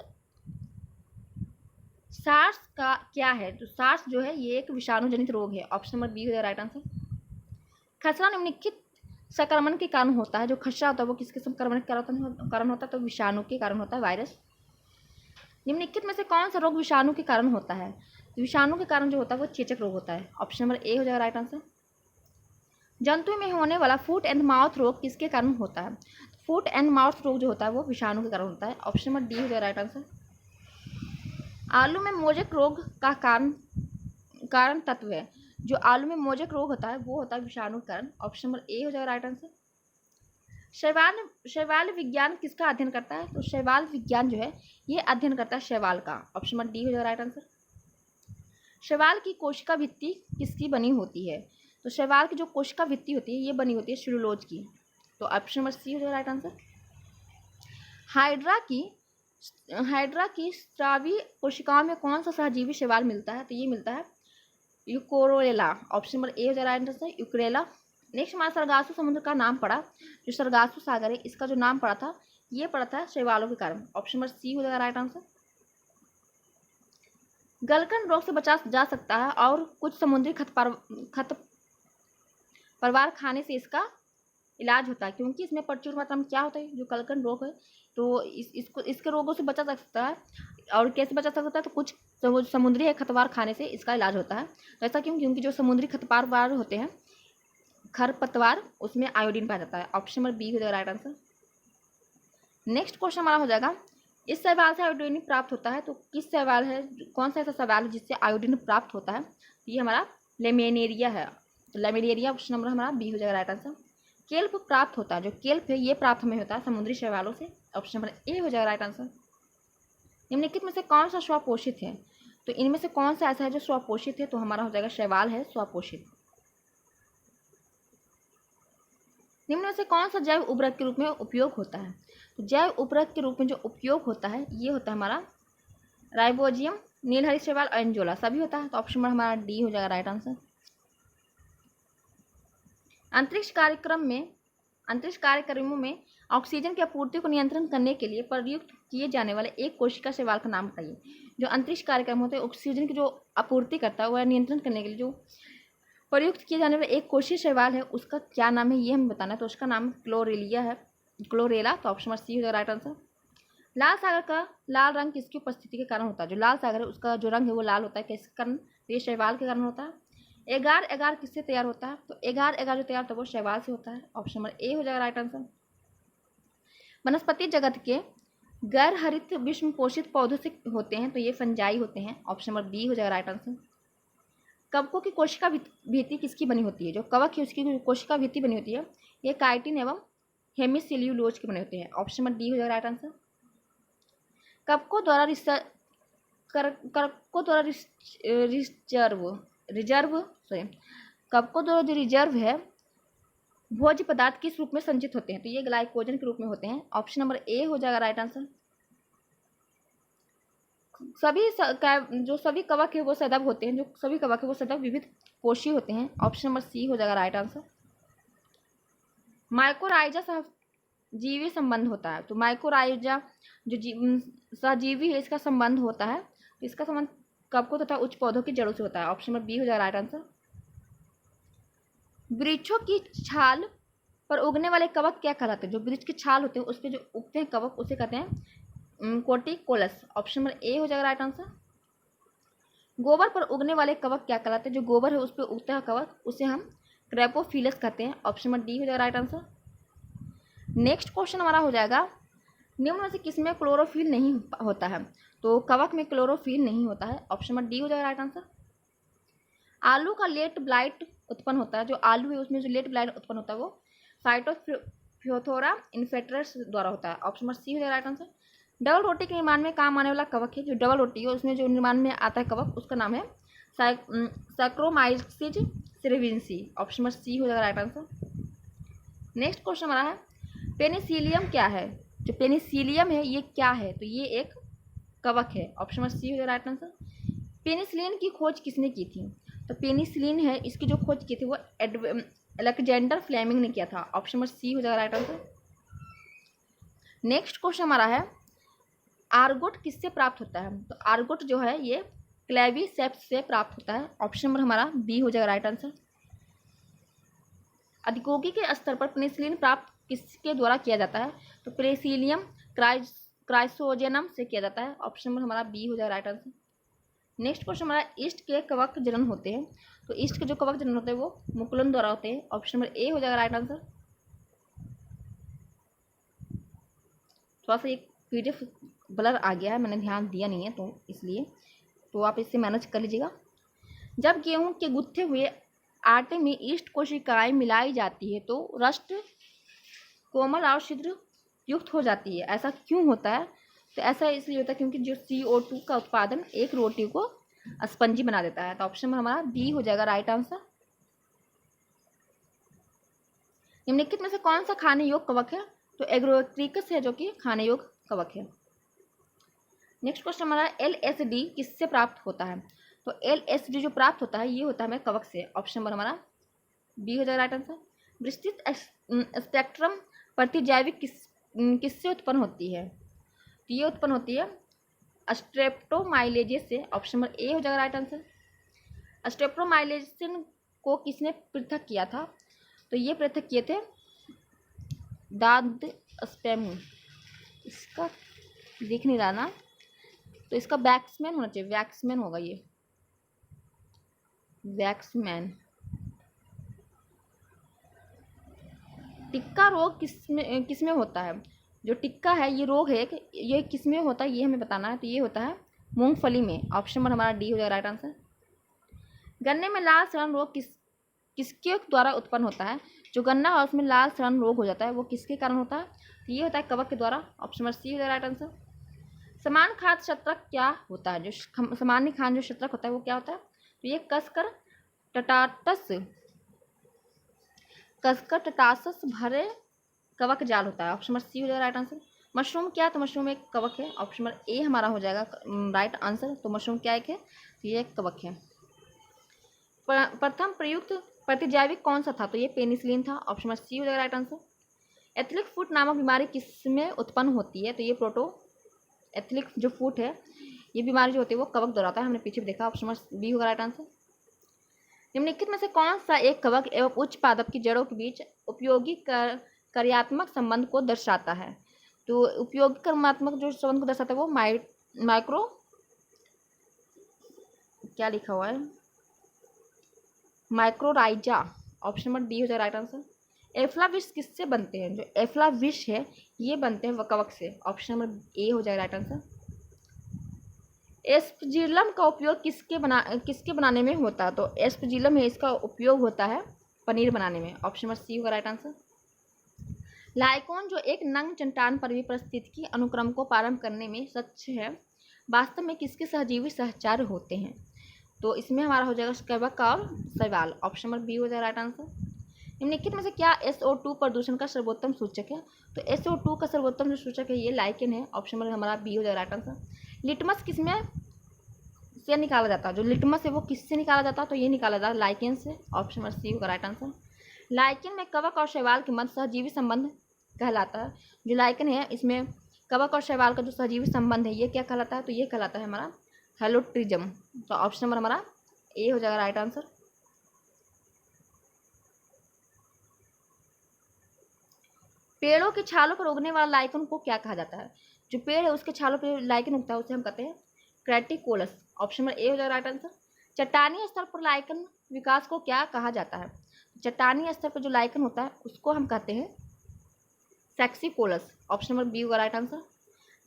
सार्स का क्या है? तो सार्स जो है ये एक विषाणु जनित रोग है। ऑप्शन नंबर बी हो जाएगा राइट आंसर। खसरा निम्नलिखित संक्रमण के कारण होता है। जो खसरा होता है वो किसके संक्रमण के कारण होता है? तो विषाणु के कारण होता है, वायरस। निम्नलिखित में से कौन सा रोग विषाणु के कारण होता है? तो विषाणु के कारण जो होता है वो चेचक रोग होता है। ऑप्शन नंबर ए हो जाएगा राइट आंसर। जंतु में होने वाला फुट एंड माउथ रोग किसके कारण होता है? फुट एंड माउथ रोग जो होता है वो विषाणु के कारण होता है। ऑप्शन नंबर डी हो जाएगा राइट आंसर। आलू में मोजेक रोग का कारण तत्व है। जो आलू में मोजेक रोग होता है वो होता है विषाणु के कारण। ऑप्शन नंबर ए हो जाएगा राइट आंसर। शैवाल विज्ञान किसका अध्ययन करता है? तो शैवाल विज्ञान जो है ये अध्ययन करता है शैवाल का। ऑप्शन नंबर डी हो जाएगा राइट आंसर। शैवाल की कोशिका भित्ति किसकी बनी होती है? तो शैवाल की जो कोशिका भित्ति होती है ये बनी होती है सेलुलोज की। तो ऑप्शन नंबर सी हो जाएगा राइट आंसर। हाइड्रा की स्रावी कोशिकाओं में कौन सा सहजीवी शैवाल मिलता है? तो ये मिलता है यूकोरेला। ऑप्शन नंबर ए हो जाएगा राइट आंसर, यूकोरेला। नेक्स्ट हमारा सरगासु समुद्र का नाम पड़ा। जो सरगासु सागर है इसका जो नाम पड़ा था ये पड़ा था शैवालों के कारण। ऑप्शन नंबर सी हो जाएगा राइट आंसर। गलकन रोग से बचा जा सकता है और कुछ समुद्री खरपतवार खाने से इसका इलाज होता है, क्योंकि इसमें प्रचुर मात्रा में क्या होता है जो गलकन रोग है तो इसके रोगों से बचा जा सकता है। और कैसे बचा सकता है? तो कुछ समुद्री खरपतवार खाने से इसका इलाज होता है। तो ऐसा क्यों? क्योंकि जो समुद्री खरपतवार होते हैं, खरपतवार, उसमें आयोडीन पाया जाता है। ऑप्शन नंबर बी हो जाएगा राइट आंसर। नेक्स्ट क्वेश्चन हमारा हो जाएगा इस शैवाल से आयोडीन प्राप्त होता है। तो किस शैवाल है, कौन सा ऐसा शैवाल है जिससे आयोडीन प्राप्त होता है? तो ये हमारा लेमिनेरिया है। तो लेमिनेरिया ऑप्शन नंबर हमारा बी हो जाएगा राइट आंसर। केल्प प्राप्त होता है, जो केल्प है ये प्राप्त हमें होता है समुद्री शैवालों से। ऑप्शन नंबर ए हो जाएगा राइट आंसर। निम्नलिखित में से कौन सा स्वपोषित है? तो इनमें से कौन सा ऐसा है जो स्वपोषित है? तो हमारा हो जाएगा शैवाल है स्वपोषित। निम्न में से कौन सा जैव उर्वरक के रूप में उपयोग होता है? तो जैव उर्वरक के रूप में जो उपयोग होता है ये होता है हमारा राइबोजियम, नीलहरी शैवाल और एंजोला सभी होता है। तो ऑप्शन नंबर हमारा डी हो जाएगा राइट आंसर। अंतरिक्ष कार्यक्रमों में ऑक्सीजन की आपूर्ति को नियंत्रण करने के लिए प्रयुक्त किए जाने वाले एक कोशिका शैवाल का नाम बताइए। जो अंतरिक्ष कार्यक्रम होते हैं ऑक्सीजन की जो आपूर्ति करता है वह नियंत्रण करने के लिए जो प्रयुक्त किए जाने वाले एक कोशिका शैवाल है उसका क्या नाम है ये हमें बताना है। तो उसका नाम क्लोरेलिया है, क्लोरेला। तो ऑप्शन नंबर सी हो जाएगा राइट आंसर। लाल सागर का लाल रंग किसकी उपस्थिति के कारण होता है? जो लाल सागर है उसका जो रंग है वो लाल होता है, किसके कारण? तो ये शैवाल के कारण होता है। एगार एगार किससे तैयार होता है? तो एगार एगार जो तैयार होता है वो शैवाल से होता है। ऑप्शन नंबर ए हो जाएगा राइट आंसर। वनस्पति जगत के गैर हरित विषम पोषित पौधों से होते हैं, तो ये फंजाई होते हैं। ऑप्शन नंबर बी हो जाएगा राइट आंसर। कवकों की कोशिका भित्ति किसकी बनी होती है? जो कवक है उसकी कोशिका भित्ति बनी होती है ये काइटिन एवं हेमिसेल्यूलोज के बने होते हैं। ऑप्शन नंबर डी हो जाएगा राइट आंसर। कवकों द्वारा कवकों द्वारा जो रिजर्व है भोज्य पदार्थ किस रूप में संचित होते हैं? तो ये ग्लाइकोजन के रूप में होते हैं। ऑप्शन नंबर ए हो जाएगा राइट आंसर। जो सभी कवक है वो सदैव होते हैं, जो सभी कवक है वो सदैव विविध कोशीय होते हैं। ऑप्शन नंबर सी हो जाएगा राइट आंसर। माइकोराइजा सहजीवी संबंध होता है। तो माइकोराइजा जो सहजीवी है इसका संबंध होता है, इसका संबंध कवकों तथा उच्च पौधों की जड़ों से होता है। ऑप्शन नंबर बी हो जाएगा राइट आंसर। वृक्षों की छाल पर उगने वाले कवक क्या कहलाते हैं? जो वृक्ष की छाल होते हैं उस पर जो उगते हैं कवक उसे कहते हैं कोटिकोलस। ऑप्शन नंबर ए हो जाएगा राइट आंसर। गोबर पर उगने वाले कवक क्या कहलाते हैं? जो गोबर है उस पर उगता है कवक उसे हम क्रेपोफिलस कहते हैं। ऑप्शन नंबर डी हो जाएगा राइट आंसर। नेक्स्ट क्वेश्चन हमारा हो जाएगा निम्न में से किसमें क्लोरोफिल नहीं होता है? तो कवक में क्लोरोफिल नहीं होता है। ऑप्शन नंबर डी हो जाएगा राइट आंसर। आलू का लेट ब्लाइट उत्पन्न होता है। जो आलू है उसमें जो लेट ब्लाइट उत्पन्न होता है वो फाइटोफियोथोरा इन्फेक्ट्रस द्वारा होता है। ऑप्शन नंबर सी हो जाएगा राइट आंसर। डबल रोटी के निर्माण में काम आने वाला कवक है। जो डबल रोटी है उसमें जो निर्माण में आता है कवक उसका नाम है सैक्रोमाइसिस सेरेविन्सी। ऑप्शन नंबर सी हो जाएगा राइट आंसर। नेक्स्ट क्वेश्चन हमारा है पेनिसिलियम क्या है? जो पेनिसिलियम है ये क्या है? तो ये एक कवक है। ऑप्शन नंबर सी हो जाएगा राइट आंसर। पेनिसिलिन की खोज किसने की थी? तो पेनिसिलिन है, इसकी जो खोज की थी वो अलेक्जेंडर फ्लेमिंग ने किया था। ऑप्शन नंबर सी हो जाएगा राइट आंसर। नेक्स्ट क्वेश्चन हमारा है, आर्गोट किससे प्राप्त होता है? तो आर्गोट जो है ये क्लेविसेप्स से प्राप्त होता है। ऑप्शन नंबर हमारा बी हो जाएगा राइट आंसर। अधिकोगी के स्तर पर पेनिसिलिन प्राप्त किसके द्वारा किया जाता है? तो पेनिसिलियम क्राइसोजेनम से किया जाता है। ऑप्शन नंबर हमारा बी हो जाएगा राइट आंसर। नेक्स्ट क्वेश्चन हमारा, ईस्ट के कवक जनन होते हैं? तो ईस्ट के जो कवक जनन होते हैं वो मुकुलन द्वारा होते हैं। ऑप्शन नंबर ए हो जाएगा राइट आंसर। थोड़ा सा एक पीडीएफ ब्लर आ गया है, मैंने ध्यान दिया नहीं है तो इसलिए, तो आप इससे मैनेज कर लीजिएगा। जब गेहूं के गुत्थे हुए आटे में ईस्ट कोशिकाएं मिलाई जाती है तो रस्ट कोमल और छिद्र युक्त हो जाती है। ऐसा क्यों होता है? तो ऐसा इसलिए होता है क्योंकि जो CO2 का उत्पादन एक रोटी को स्पंजी बना देता है। तो ऑप्शन हमारा बी हो जाएगा राइट आंसर। निम्नलिखित में से कौन सा खाने योग्य कवक है? तो एग्रोक्रिकस है जो कि खाने योग्य कवक है। नेक्स्ट क्वेश्चन हमारा, LSD किससे प्राप्त होता है? तो LSD जो प्राप्त होता है ये होता है हमें कवक से। ऑप्शन नंबर हमारा बी हो जाएगा राइट आंसर। विस्तृत स्पेक्ट्रम प्रतिजैविक किससे उत्पन्न होती है? तो ये उत्पन्न होती है स्ट्रेप्टोमाइलेजेस से। ऑप्शन नंबर ए हो जाएगा राइट आंसर। स्ट्रेप्टोमाइलेशन को किसने पृथक किया था? तो ये पृथक किए थे दाद स्पेम। इसका दिख नहीं रहा ना, तो इसका वैक्समैन होना चाहिए, वैक्समैन होगा ये, वैक्समैन। टिक्का रोग किसमें होता है? जो टिक्का है ये रोग है, ये किसमें होता है ये हमें बताना है। तो ये होता है मूंगफली में। ऑप्शन नंबर हमारा डी हो जाएगा राइट आंसर। गन्ने में लाल सड़न रोग किसके द्वारा उत्पन्न होता है? जो गन्ना है उसमें लाल सड़न रोग हो जाता है वो किसके कारण होता है? तो ये होता है कवक के द्वारा। ऑप्शन नंबर सी हो जाएगा राइट आंसर। समान खाद शत्रक क्या होता है? जो सामान्य खान जो शत्रक होता है वो क्या होता है? तो ये कसकर टटासस भरे कवक जाल होता है। ऑप्शन नंबर सी हो जाएगा राइट आंसर। मशरूम क्या है? तो मशरूम एक कवक है। ऑप्शन नंबर ए हमारा हो जाएगा राइट आंसर। तो मशरूम क्या एक है? तो ये एक कवक है। प्रथम प्रयुक्त प्रतिजैविक कौन सा था? तो ये पेनिसिलिन था। ऑप्शन नंबर सी हो जाएगा राइट आंसर। एथिलिक फुट नामक बीमारी किसमें उत्पन्न होती है? तो ये प्रोटो एथिलिक जो फुट है ये बीमारी जो होती है वो कवक द्वारा होता है, हमने पीछे भी देखा। ऑप्शन नंबर बी होगा राइट आंसर। निम्नलिखित में से कौन सा एक कवक एवं उच्च पादप की जड़ों के बीच उपयोगी कार्यात्मक संबंध को दर्शाता है? तो उपयोगी कर्मात्मक जो संबंध को दर्शाता है वो माइक्रो क्या लिखा हुआ है, माइक्रोराइजा। ऑप्शन नंबर डी हो जाएगा राइट आंसर। एफ्ला विष किससे बनते हैं? जो एफ्ला विष है ये बनते हैं कवक से। ऑप्शन नंबर ए हो जाएगा राइट आंसर। एस्पजीलम का उपयोग किसके बनाने में होता है? तो एस्पजीलम है इसका उपयोग होता है पनीर बनाने में। ऑप्शन नंबर सी होगा राइट आंसर। लाइकोन जो एक नंग चट्टान पर भी परिस्थितिकी अनुक्रम को प्रारंभ करने में सक्षम है वास्तव में किसके सहजीवी सहचार्य होते हैं? तो इसमें हमारा हो जाएगा कवक और शैवाल। ऑप्शन नंबर बी हो जाएगा राइट आंसर। निम्नलिखित में से क्या SO2 प्रदूषण का सर्वोत्तम सूचक है? तो SO2 का सर्वोत्तम जो सूचक है ये लाइकेन है। ऑप्शन नंबर हमारा बी हो जाएगा राइट आंसर। लिटमस किसमें से निकाला जाता है? जो लिटमस है वो किससे निकाला जाता है? तो ये निकाला जाता है लाइकेन से। ऑप्शन नंबर सी होगा राइट आंसर। लाइकेन में कवक और शैवाल के मध्य सहजीवी संबंध कहलाता है। जो लाइकेन है इसमें कवक और शैवाल का जो सहजीवी संबंध है ये क्या कहलाता है? तो ये कहलाता है हमारा हेलोट्रिज्म। तो ऑप्शन नंबर हमारा ए हो जाएगा राइट आंसर। पेड़ों की छालों पर उगने वाला लाइकन को क्या कहा जाता है? जो पेड़ है उसके छालों पर लाइकन उगता है उसे हम कहते हैं क्रेटिकोलस। ऑप्शन नंबर ए हो जाएगा राइट आंसर। चट्टानी स्तर पर लाइकन विकास को क्या कहा जाता है? चट्टानी स्तर पर जो लाइकन होता है उसको हम कहते हैं सेक्सिकोलस। ऑप्शन नंबर बी होगा राइट आंसर।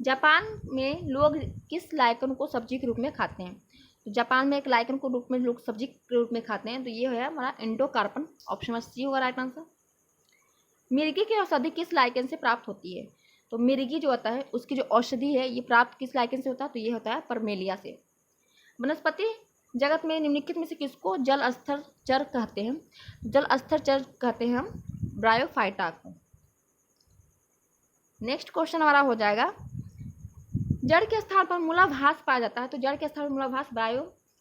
जापान में लोग किस लाइकन को सब्जी के रूप में खाते हैं? तो जापान में एक लाइकन को रूप में लोग सब्जी के रूप में खाते हैं, तो ये है हमारा एंडोकार्पन। ऑप्शन नंबर सी होगा राइट आंसर। मिर्गी की औषधि किस लाइकेन से प्राप्त होती है? तो मिर्गी जो होता है उसकी जो औषधि है ये प्राप्त किस लाइकेन से होता है? तो ये होता है परमेलिया से। वनस्पति जगत में निम्नलिखित में से किसको जल स्तर चर कहते हैं? जल स्तर चर कहते हैं हम ब्रायोफाइटा को। नेक्स्ट क्वेश्चन हमारा हो जाएगा, जड़ के स्थान पर मूलाभास पाया जाता है। तो जड़ के स्थान पर मूलाभास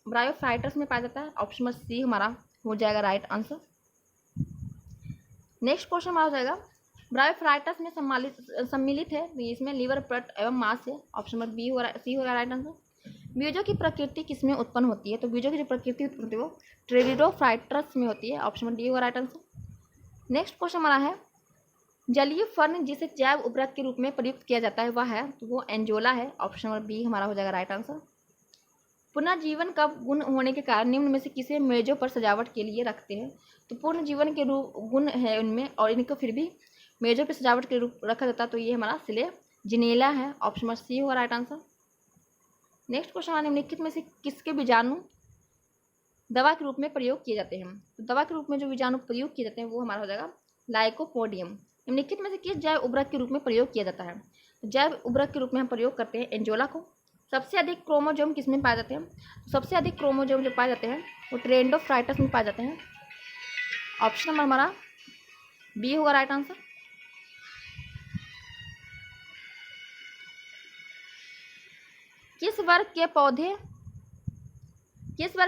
ब्रायोफाइटस में पाया जाता है। ऑप्शन नंबर सी हमारा हो जाएगा राइट आंसर। नेक्स्ट क्वेश्चन हमारा हो जाएगा ब्रायोफाइटस में सम्मिलित है, तो इसमें लीवर, ब्लड एवं मांस है। ऑप्शन नंबर बी होगा, सी होगा राइट आंसर। बीजों की प्रकृति किसमें उत्पन्न होती है, तो बीजों की जो प्रकृति उत्पन्न होती है वो ट्रेविडोफाइट्रस में होती है। ऑप्शन नंबर डी होगा राइट आंसर। नेक्स्ट क्वेश्चन हमारा है जलीय फर्न जिसे जैव उर्वरक के रूप में प्रयुक्त किया जाता है वह है, तो वो एंजोला है। ऑप्शन नंबर बी हमारा हो जाएगा राइट आंसर। पुनर्जीवन का गुण होने के कारण निम्न में से किसे मेजों पर सजावट के लिए रखते हैं, तो पूर्ण जीवन के रूप गुण है उनमें और इनको फिर भी मेजों पर सजावट के रूप रखा जाता है, तो ये हमारा जिनेला है। ऑप्शन नंबर सी होगा राइट आंसर। नेक्स्ट क्वेश्चन हमारे निम्नलिखित में से किसके बीजाणु दवा के रूप में प्रयोग किए जाते हैं, तो दवा के रूप में जो बीजाणु प्रयोग किए जाते हैं वो हमारा हो जाएगा लाइकोपोडियम। निम्नलिखित में से किस जैव उर्वरक के रूप में प्रयोग किया जाता है, तो जैव उर्वरक के रूप में हम प्रयोग करते हैं एंजोला को। सबसे अधिक क्रोमोजोम किसमें पाए जाते हैं, तो सबसे अधिक क्रोमोजोम जो पाए जाते हैं वो ट्रेंडोफ्राइटस में पाए जाते हैं। ऑप्शन नंबर हमारा बी होगा राइट आंसर। किस वर्ग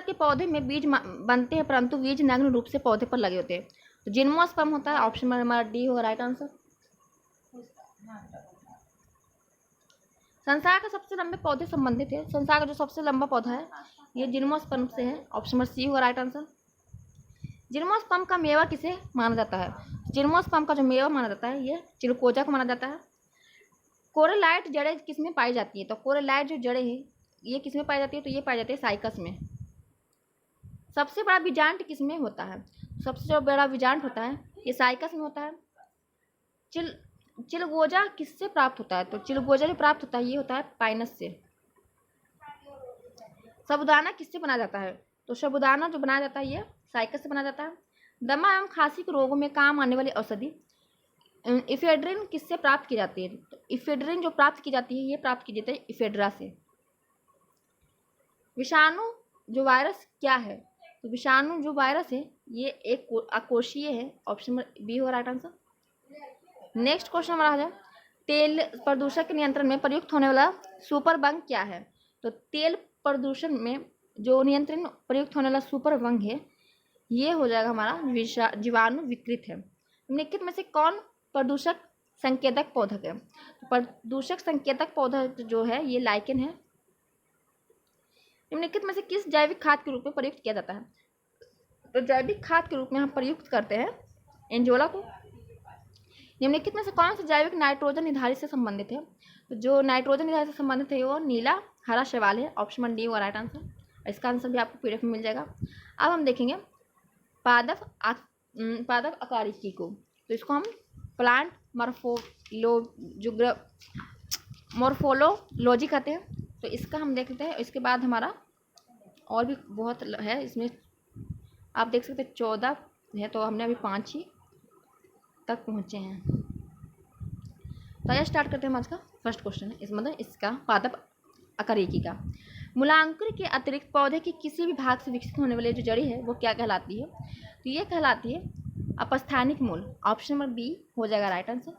के पौधे में बीज बनते हैं परंतु बीज नग्न रूप से पौधे पर लगे होते हैं, तो जिम्नोस्पर्म होता है। ऑप्शन नंबर हमारा डी होगा राइट आंसर। संसार के सबसे लंबे पौधे संबंधित है, संसार का जो सबसे लंबा पौधा है ये जिम्नोस्पर्म से है। ऑप्शन नंबर सी होगा राइट आंसर। जिम्नोस्पर्म का मेवा किसे माना जाता है, जिम्नोस्पर्म का जो मेवा माना जाता है ये चिलकोजा को माना जाता है। कोरेलाइट जड़ें किसमें पाई जाती है, तो कोरेलाइट जो जड़ें हैं ये किसमें पाई जाती है, तो ये पाई जाती है साइकस में। सबसे बड़ा बीजांड किसमें होता है, सबसे जो बड़ा बीजांड होता है ये साइकस में होता है। चिलगोजा किससे प्राप्त होता है, तो चिलगोजा जो प्राप्त होता है ये होता है पाइनस से। साबूदाना किससे बनाया जाता है, तो साबूदाना जो बनाया जाता है ये साइकस से बनाया जाता है। दमा एवं खांसी के रोगों में काम आने वाली औषधि इफेड्रिन किससे प्राप्त की जाती है, तो इफेड्रिन जो प्राप्त की जाती है ये प्राप्त की जाती है इफेड्रा से। विषाणु जो वायरस क्या है, तो विषाणु जो वायरस है ये एक अकोशीय है। ऑप्शन नंबर बी हो राइट आंसर। नेक्स्ट क्वेश्चन हमारा आ जाए तेल प्रदूषण के नियंत्रण में प्रयुक्त होने वाला सुपर बंग क्या है, तो तेल प्रदूषण में जो नियंत्रण प्रयुक्त होने वाला सुपर बंग है ये हो जाएगा हमारा जीवाणु विकृत है। निम्नलिखित में से कौन प्रदूषक संकेतक पौधा है, प्रदूषक संकेतक पौधा जो है ये लाइकेन है। निम्नलिखित में से किस जैविक खाद के रूप में प्रयुक्त किया जाता है, तो जैविक खाद के रूप में हम प्रयुक्त करते हैं एंजोला को। निम्नलिखित में से कौन सा जैविक नाइट्रोजन निर्धारित से संबंधित है, तो जो नाइट्रोजन निर्धारित से संबंधित है वो नीला हरा शैवाल है। ऑप्शन नंबर डी होगा राइट आंसर। इसका आंसर भी आपको पीडीएफ में मिल जाएगा। अब हम देखेंगे पादप अकारिकी को, तो इसको हम प्लांट मॉर्फोलॉजी कहते हैं। तो इसका हम देखते हैं, इसके बाद हमारा और भी बहुत है, इसमें आप देख सकते हैं 14 है, तो हमने अभी 5 ही तक पहुँचे हैं। तो यह स्टार्ट करते हैं। हम आज का फर्स्ट क्वेश्चन है, इस मतलब इसका पादप अकारिकी का मूलांकुर के अतिरिक्त पौधे के किसी भी भाग से विकसित होने वाली जो जड़ी है वो क्या कहलाती है, तो ये कहलाती है अपस्थानिक मूल। ऑप्शन नंबर बी हो जाएगा राइट आंसर।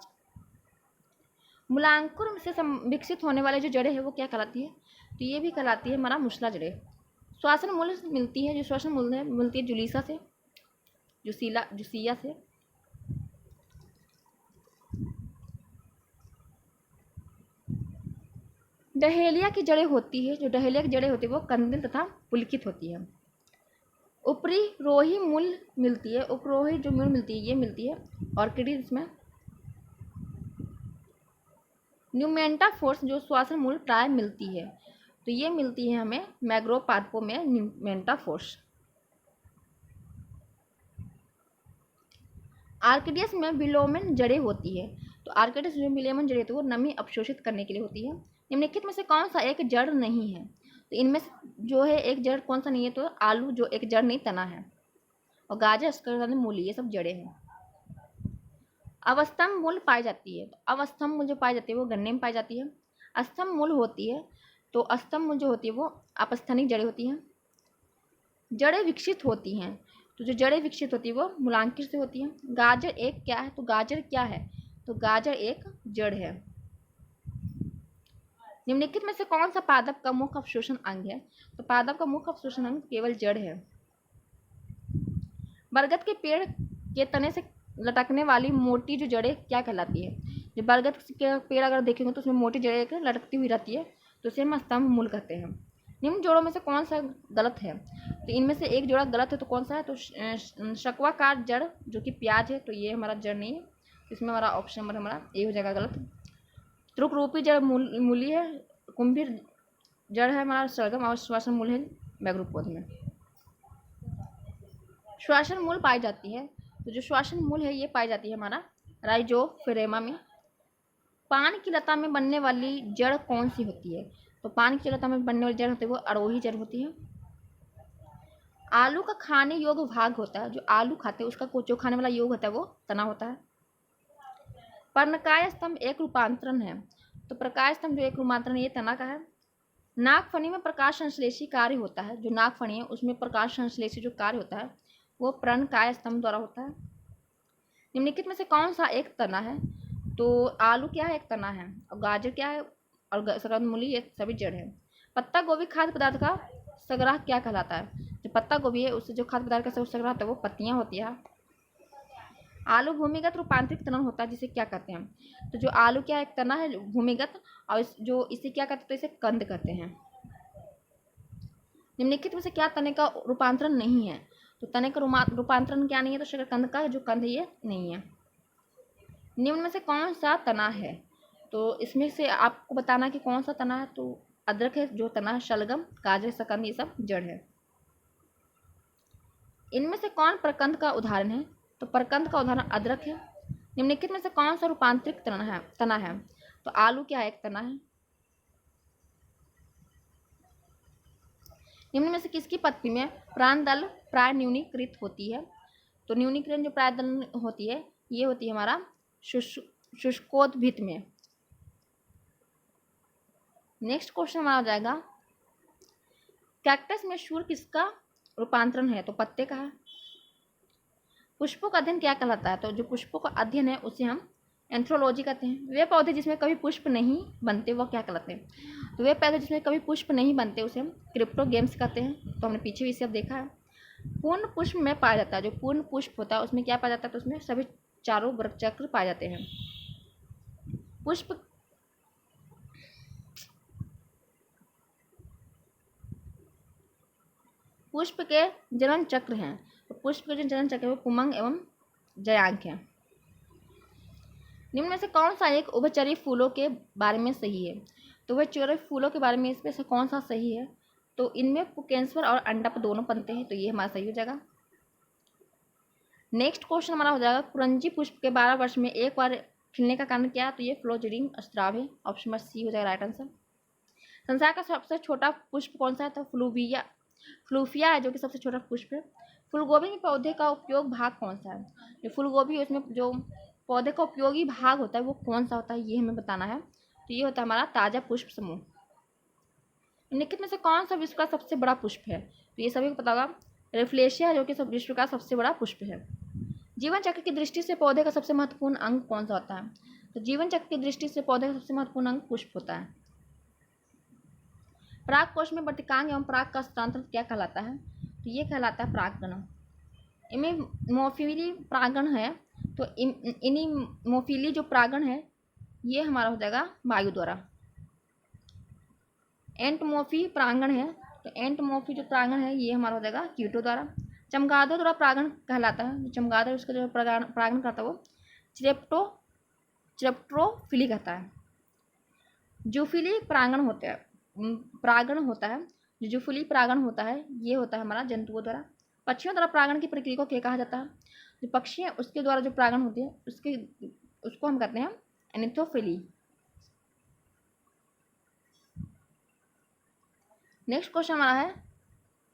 मूलांकुर से विकसित होने वाले जो जड़ें हैं वो क्या कहलाती है, तो ये भी कहलाती है हमारा मुसला जड़ें। श्वसन मूल मिलती है, जो श्वसन मूल है मिलती है जुलीसा से, जुसिया से। डहेलिया की जड़ें होती है, जो डहेलिया की जड़ें होती है वो कंदिल तथा पुलकित होती है। ऊपरी रोही मूल मिलती है, उपरोही जो मूल मिलती है ये मिलती है ऑर्किडीज में। न्यूमेंटा फोर्स जो श्वसन मूल प्राय मिलती है, तो ये मिलती है हमें मैग्रोव पादपों में न्यूमेंटा फोर्स। आर्किडियस में विलोमन जड़ें होती है, तो आर्किडियस जो विलोमन जड़ें होती है वो नमी अवशोषित करने के लिए होती है। निम्नलिखित में से कौन सा एक जड़ नहीं है, तो इनमें से जो है एक जड़ कौन सा नहीं है, तो आलू जो एक जड़ नहीं तना है, और गाजर, शकरकंद, मूली ये सब जड़ें हैं। अवस्थम मूल पाई जाती है, तो अवस्थम मूल जो पाई जाती है वो गन्ने में पाई जाती है। अस्थम मूल होती है, तो अस्थम मूल जो होती है वो अपस्थानिक जड़ें होती हैं। जड़ें विकसित होती हैं, तो जो जड़ें विकसित होती है वो मूलांकुर से होती हैं। गाजर एक क्या है, तो गाजर क्या है, तो गाजर एक जड़ है। निम्नलिखित में से कौन सा पादप का मुख्य अवशोषण अंग है? तो पादप का मुख्य अवशोषण अंग केवल जड़ है। बरगद के पेड़ के तने से लटकने वाली मोटी जो जड़ें क्या कहलाती है? जो बरगद के पेड़ अगर देखेंगे तो उसमें मोटी जड़ें लटकती हुई रहती है, तो उसे हम स्तंभ मूल कहते हैं। निम्न जोड़ों में से कौन सा गलत है? तो इनमें से एक जोड़ा गलत है, तो कौन सा है? तो शक्वाकार जड़ जो कि प्याज है, तो ये हमारा जड़ नहीं है, इसमें हमारा ऑप्शन नंबर हमारा ए हो जाएगा गलत। त्रुक रूपी जड़ मूली है, कुंभीर जड़ है हमारा शलगम, और श्वासन मूल है बैगरू पौधे में। श्वासन मूल पाई जाती है, तो जो श्वासन मूल है ये पाई जाती है हमारा राइजोफोरेमा में। पान की लता में बनने वाली जड़ कौन सी होती है? तो पान की लता में बनने वाली जड़ होती है वो अड़ोही जड़ होती है। आलू का खाने योग्य भाग होता है, जो आलू खाते हैं उसका जो खाने वाला योग होता है वो तना होता है। पर्णकाय स्तंभ एक रूपांतरण है, तो प्रकाश स्तंभ जो एक रूपांतरण ये तना का है। नागफनी में प्रकाश संश्लेषी कार्य होता है, जो नागफनी है उसमें प्रकाश संश्लेषी जो कार्य होता है वो पर्णकाय स्तंभ द्वारा होता है। निम्नलिखित में से कौन सा एक तना है? तो आलू क्या है? एक तना है, और गाजर क्या है? और शकरकंद मूली ये सभी जड़ है। पत्ता गोभी खाद्य पदार्थ का संग्रह क्या कहलाता है? जो पत्ता गोभी है उससे जो खाद्य पदार्थ का संग्रह होता है वो पत्तियां होती है। आलू भूमिगत रूपांतरित तना होता है, जिसे क्या कहते हैं? तो जो आलू क्या एक तना है भूमिगत, और जो इसे क्या कहते हैं? तो इसे कंद कहते हैं। निम्नलिखित में से क्या तने का रूपांतरण नहीं है? तो तने का रूपांतरण क्या नहीं है? तो शकरकंद का जो कंद है ये नहीं है। निम्न में से कौन सा तना है? तो इसमें से आपको बताना कि कौन सा तना है। तो अदरक है जो तना, शलगम, गाजर, शकरकंद ये सब जड़ है। इनमें से कौन प्रकंद का उदाहरण है? तो प्रकंद का उदाहरण अदरक है। निम्नलिखित में से कौन सा रूपांतरित तना है? तो आलू क्या है? एक तना है। निम्न में से किसकी पत्ती में प्राणदल प्राय न्यूनीकृत होती है? तो न्यूनीकरण जो प्रायदल होती है ये होती है हमारा शुष्कोद्भिद में। नेक्स्ट क्वेश्चन हमारा हो जाएगा, कैक्टस में शूर किसका रूपांतरण है? तो पत्ते का है। पुष्पों का अध्ययन क्या कहलाता है? तो जो पुष्पों का अध्ययन है उसे हम एंथ्रोलॉजी कहते हैं। वे पौधे जिसमें कभी पुष्प नहीं बनते वो क्या कहलाते हैं? तो वे पौधे जिसमें कभी पुष्प नहीं बनते उसे हम क्रिप्टोगेम्स कहते हैं। तो हमने पीछे भी इसे अब देखा है। पूर्ण पुष्प में पाया जाता है, जो पूर्ण पुष्प होता है उसमें क्या पाया जाता है? तो उसमें सभी चारों वृक्क चक्र पाए जाते हैं। पुष्प के जनन चक्र हैं, तो पुष्प के जो जनन चक्र है वो पुमंग एवं जयांक है। निम्न में से कौन सा एक उभयचरी फूलों के बारे में सही है? तो उभयचरी फूलों के बारे में इसमें से कौन सा सही है? तो इनमें पुकेंस्वर और अंडप दोनों बनते हैं, तो ये हमारा सही हो जाएगा। नेक्स्ट क्वेश्चन हमारा हो जाएगा, कुरंजी पुष्प के 12 वर्ष में एक बार खिलने का कारण क्या है? तो ये फ्लोजिडिंग स्त्राव है, ऑप्शन नंबर सी हो जाएगा राइट आंसर। संसार का सबसे छोटा पुष्प कौन सा है? तो फ्लूफिया है जो कि सबसे छोटा पुष्प है। फूलगोभी के पौधे का उपयोग भाग कौन सा है? जो फूलगोभी उसमें जो पौधे का उपयोगी भाग होता है वो कौन सा होता है ये हमें बताना है। तो ये होता है हमारा ताजा पुष्प समूह। निम्नलिखित में से कौन सा विश्व का सबसे बड़ा पुष्प है? तो ये सभी को पता होगा, रेफ्लेशिया है जो कि विश्व का सबसे बड़ा पुष्प है। जीवन चक्र की दृष्टि से पौधे का सबसे महत्वपूर्ण अंग कौन सा होता है? तो जीवन चक्र की दृष्टि से पौधे का सबसे महत्वपूर्ण अंग पुष्प होता है। पराग कोश में वर्तिकांग एवं पराग का हस्तांतरण क्या कहलाता है? तो ये कहलाता है परागकण। इनमें मोफिली परागण है, तो इन्हीं मोफिली जो परागण है ये हमारा हो जाएगा वायु द्वारा। एंटमोफी परागण है, तो एंटमोफी जो परागण है ये हमारा हो जाएगा कीटों द्वारा। चमगादड़ द्वारा परागण कहलाता है, चमगादड़ उसका जो परागण करता है वो चिरेप्टोफिली कहता है। जूफिली परागण होता है, जो जूफिली परागण होता है ये होता है हमारा जंतुओं द्वारा। पक्षियों द्वारा परागण की प्रक्रिया को क्या कहा जाता है? जो पक्षी है उसके द्वारा जो परागण होती है उसको हम कहते हैं एनिथोफिली। नेक्स्ट क्वेश्चन हमारा है,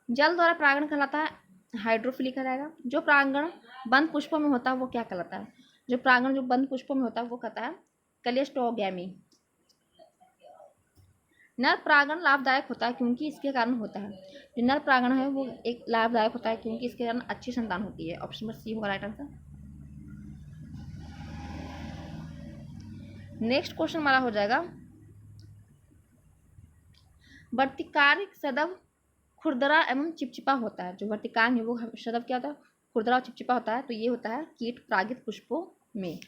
जल द्वारा परागण कहलाता है हाइड्रोफिली कहलाएगा। जो परागण बंद पुष्पों में होता है वो क्या कहलाता है? जो परागण जो बंद पुष्पों में होता है वो कहता है कलेस्टोगैमी। नर परागण लाभदायक होता है क्योंकि इसके कारण होता है, जो नर परागण है वो एक लाभदायक होता है क्योंकि इसके कारण अच्छी संतान होती है, ऑप्शन नंबर सी होगा राइट आंसर। नेक्स्ट क्वेश्चन हमारा हो जाएगा, वर्तिकारिक सदैव खुरदरा एवं चिपचिपा होता है। जो वर्तिकान है वो सदैव क्या होता है, खुरदरा और चिपचिपा होता है। तो ये होता है कीट परागित पुष्पों में।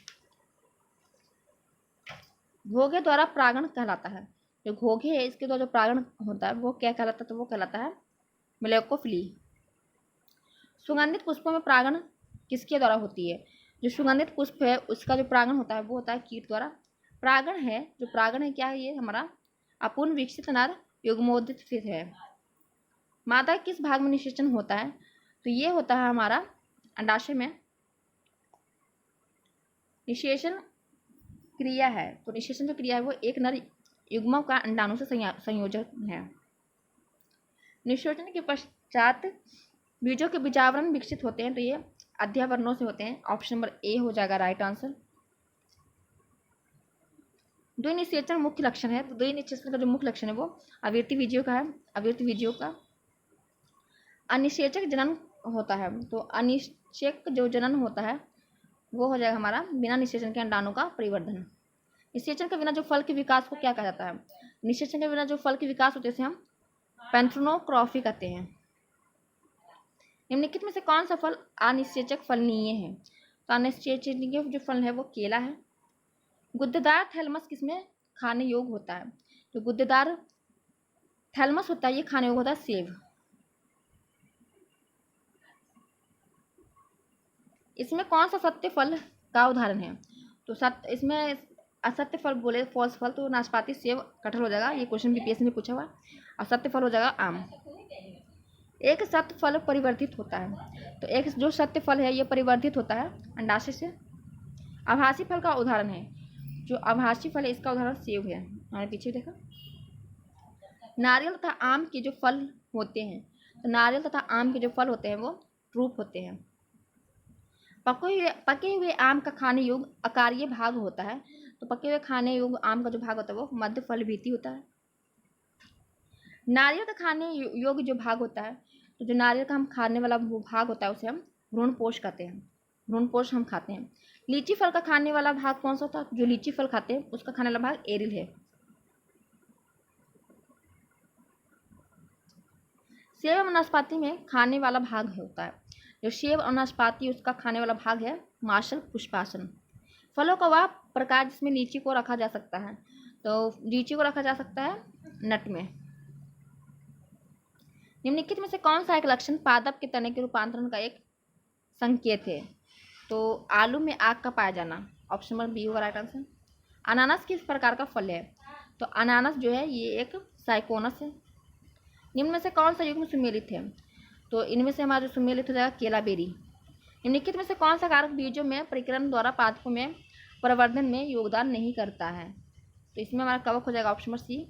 घोघे द्वारा परागण कहलाता है। जो घोघे है इसके द्वारा जो परागण होता है वो क्या कहलाता है, तो वो कहलाता है मेलेकोफिली। सुगंधित पुष्पों में परागण किसके द्वारा होती है? जो सुगंधित पुष्प है उसका जो परागण होता है वो होता है कीट द्वारा। परागण है, जो परागण है क्या है, ये हमारा अपूर्ण विकसित नर युग्मोदित फिर है। मादा किस भाग में निषेचन होता है? तो ये होता है हमारा अंडाशय में निषेचन क्रिया है। तो निषेचन जो क्रिया है वो एक नर युग्म का अंडाणु से संयोजन है। निषेचन के पश्चात बीजों के बीजावरण विकसित होते हैं। तो ये अध्यावरणों से होते हैं। ऑप्शन नंबर ए हो जाएगा राइट आंसर। द्विनिषेचन मुख्य लक्षण है। तो द्विनिषेचन का जो मुख्य लक्षण है वो आवृत्ति बीजों का है। आवृत्ति बीजों का अनिषेचक जनन होता है। तो अनिषेक जो जनन होता है वो हो जाएगा हमारा बिना निषेचन के अंडाणु का परिवर्धन। निषेचन के बिना जो फल के विकास को क्या कहा जाता है? निषेचन के बिना जो फल के विकास होते हैं हम पैंथ्रोनोक्रॉफी कहते हैं। निम्नलिखित में से कौन सा फल अनिषेचक फलनीय है? तो अनिषेचक जो फल है वो केला है। गुद्देदार थैलमस किसमें खाने योग्य होता है? जो गुद्देदार थैलमस होता है ये खाने योग्य होता है सेब। इसमें कौन सा सत्य फल का उदाहरण है? तो इसमें असत्य फल बोले फॉल्स फल तो नाशपाती सेब कटहल हो जाएगा। ये क्वेश्चन बीपीएससी में पूछा हुआ। और सत्य फल हो जाएगा आम। एक सत्य फल परिवर्तित होता है। तो एक जो सत्य फल है ये परिवर्तित होता है अंडाशय से। आभासी फल का उदाहरण है, जो आभासी फल है इसका उदाहरण सेब है। हमारे पीछे देखा। नारियल तथा आम के जो फल होते हैं, तो नारियल तथा आम के जो फल होते हैं वो रूप होते हैं। पके हुए आम का खाने योग्य अकार्य भाग होता है। तो पके हुए खाने योग्य आम का जो भाग होता है वो मध्य फल भीति होता है। नारियल का खाने योग्य जो भाग होता है, तो जो नारियल का हम खाने वाला वो भाग होता है उसे हम भ्रूणपोष कहते हैं। भ्रूणपोष हम खाते हैं। लीची फल का खाने वाला भाग कौन सा होता है? जो लीची फल खाते हैं उसका खाने वाला भाग एरिल है। सेब और नाशपाती में खाने वाला भाग होता है। जो सेब और नाशपाती उसका खाने वाला भाग है मार्शल पुष्पासन। फलों का वह प्रकार जिसमें लीची को रखा जा सकता है, तो लीची को रखा जा सकता है नट में। निम्नलिखित में से कौन सा एक लक्षण पादप के तने के रूपांतरण का एक संकेत है? तो आलू में आग का पाया जाना। ऑप्शन नंबर बी होगा राइट आंसर। अनानास किस प्रकार का फल है? तो अनानास जो है ये एक साइकोनस है। निम्न में से कौन सा युग्म सुमेलित है? तो इनमें से हमारा जो सुमेलित हो जाएगा केला बेरी। निम्नलिखित में से कौन सा कारक बीजों में परिक्रमण द्वारा पादपों में प्रवर्धन में योगदान नहीं करता है? तो इसमें हमारा कवक हो जाएगा ऑप्शन नंबर सी।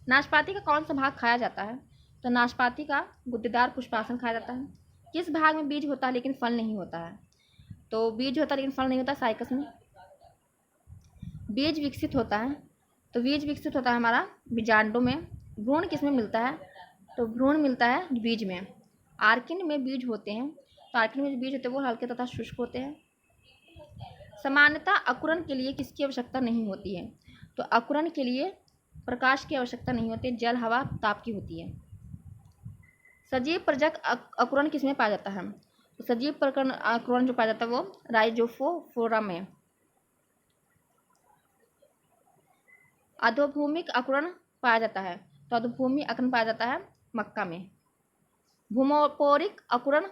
नाशपाती का कौन सा भाग खाया जाता है? तो नाशपाती का गुद्देदार पुष्पासन खाया जाता है। किस भाग में बीज होता है लेकिन फल नहीं होता है? तो बीज होता है लेकिन फल नहीं होता, साइकस में। बीज विकसित होता है, तो बीज विकसित होता है हमारा बीजांडों में। भ्रूण किस में मिलता है? तो भ्रूण मिलता है बीज में। आर्किन में बीज होते हैं, तो आर्किन में जो बीज होते हैं वो हल्के तथा शुष्क होते हैं। सामान्यतः अंकुरण के लिए किसकी आवश्यकता नहीं होती है? तो अंकुरण के लिए प्रकाश की आवश्यकता नहीं होती, जल हवा ताप की होती है। सजीव प्रजक अंकुरण किसमें पाया जाता है? तो सजीव अंकुरण जो पाया जाता है वो राइजोफोरा में। अधोभूमिक अंकुरण पाया जाता है, तो अधोभूमि अंकुरण पाया जाता है मक्का में। भूमोपोरिक अंकुरण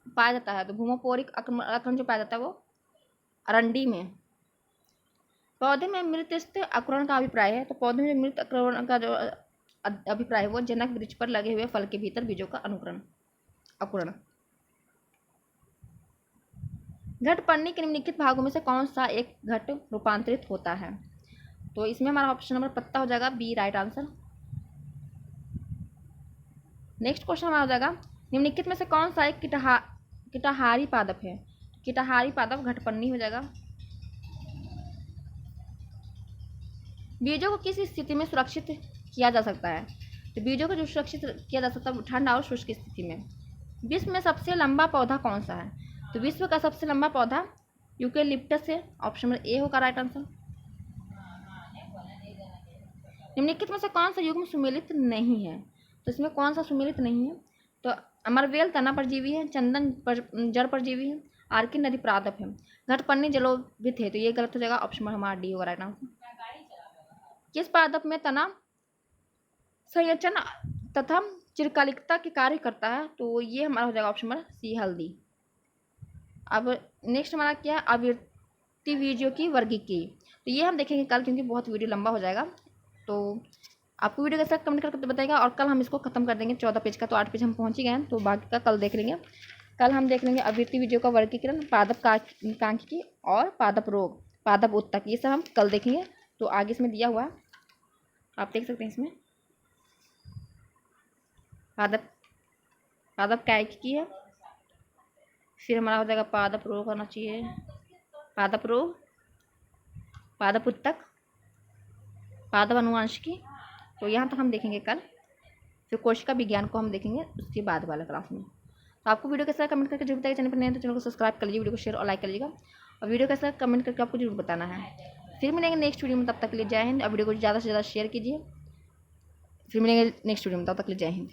पाया जाता है, तो भूमोपोरिक अंकुरण जो पाया जाता है वो अरंडी में। पौधे में मृत अंकुरण का अभिप्राय है, तो पौधे में मृत अंकुरण का जो अभिप्राय है वो जनक वृक्ष पर लगे हुए फल के भीतर बीजों का अंकुरण। घट पन्नी के निम्नलिखित भागों में से कौन सा एक घट रूपांतरित होता है? तो इसमें हमारा ऑप्शन नंबर पत्ता हो जाएगा B right answer. Next question हमारा हो जाएगा निम्नलिखित में से कौन सा एक कीटाहारी पादप है? कीटाहारी पादप घटपन्नी हो जाएगा। बीजों को किस स्थिति में सुरक्षित किया जा सकता है? तो बीजों को जो सुरक्षित किया जा सकता है ठंड और शुष्क स्थिति में। विश्व में सबसे लंबा पौधा कौन सा है? तो विश्व का सबसे लंबा पौधा यूकेलिप्टस है। ऑप्शन नंबर ए होगा राइट आंसर। निम्नलिखित में से कौन सा युग्म सुमेलित नहीं है? तो इसमें कौन सा सुमेलित नहीं है? तो अमरवेल तना परजीवी है, चंदन जड़ परजीवी है, आर्की नदी प्रादप है, घटपन्नी जलोभित है। तो ये गलत हो जाएगा, ऑप्शन हमारा डी होगा राइट आंसर। किस पादप में तना संयोजन तथा चिरकालिकता के कार्य करता है? तो ये हमारा हो जाएगा ऑप्शन नंबर सी हल्दी। अब नेक्स्ट हमारा क्या है, आवृत्ति वीडियो की वर्गीकी। तो ये हम देखेंगे कल, क्योंकि बहुत वीडियो लंबा हो जाएगा। तो आपको वीडियो कैसा कमेंट करके बताएगा, और कल हम इसको खत्म कर देंगे 14 पेज का। तो 8 पेज हम पहुंच ही गए हैं, तो बाकी का कल देख लेंगे। कल हम देख लेंगे आवृत्ति वीडियो का वर्गीकरण, पादप कांकिकी और पादप रोग, पादप उत्तक, ये सब हम कल देखेंगे। तो आगे इसमें दिया हुआ आप देख सकते हैं, इसमें पादप कायिकी है, फिर हमारा हो जाएगा पादप रोग होना चाहिए, पादप रोग, पादप उत्तक, पादप अनुवांशिकी। तो यहाँ तक हम देखेंगे कल, फिर कोशिका विज्ञान को हम देखेंगे उसके बाद वाला क्लास में। तो आपको वीडियो कैसा कमेंट करके जरूर बताइए, चैनल पर नए तो चैनल को सब्सक्राइब कर लीजिए, वीडियो को शेयर और लाइक कर लीजिएगा, और वीडियो कैसा कमेंट करके आपको जरूर बताना है। फिर मिलेंगे नेक्स्ट वीडियो में, तब तक के लिए जय हिंद। और वीडियो को ज़्यादा से ज़्यादा शेयर कीजिए। फिर मिलेंगे नेक्स्ट वीडियो में, तब तक के लिए जय हिंद।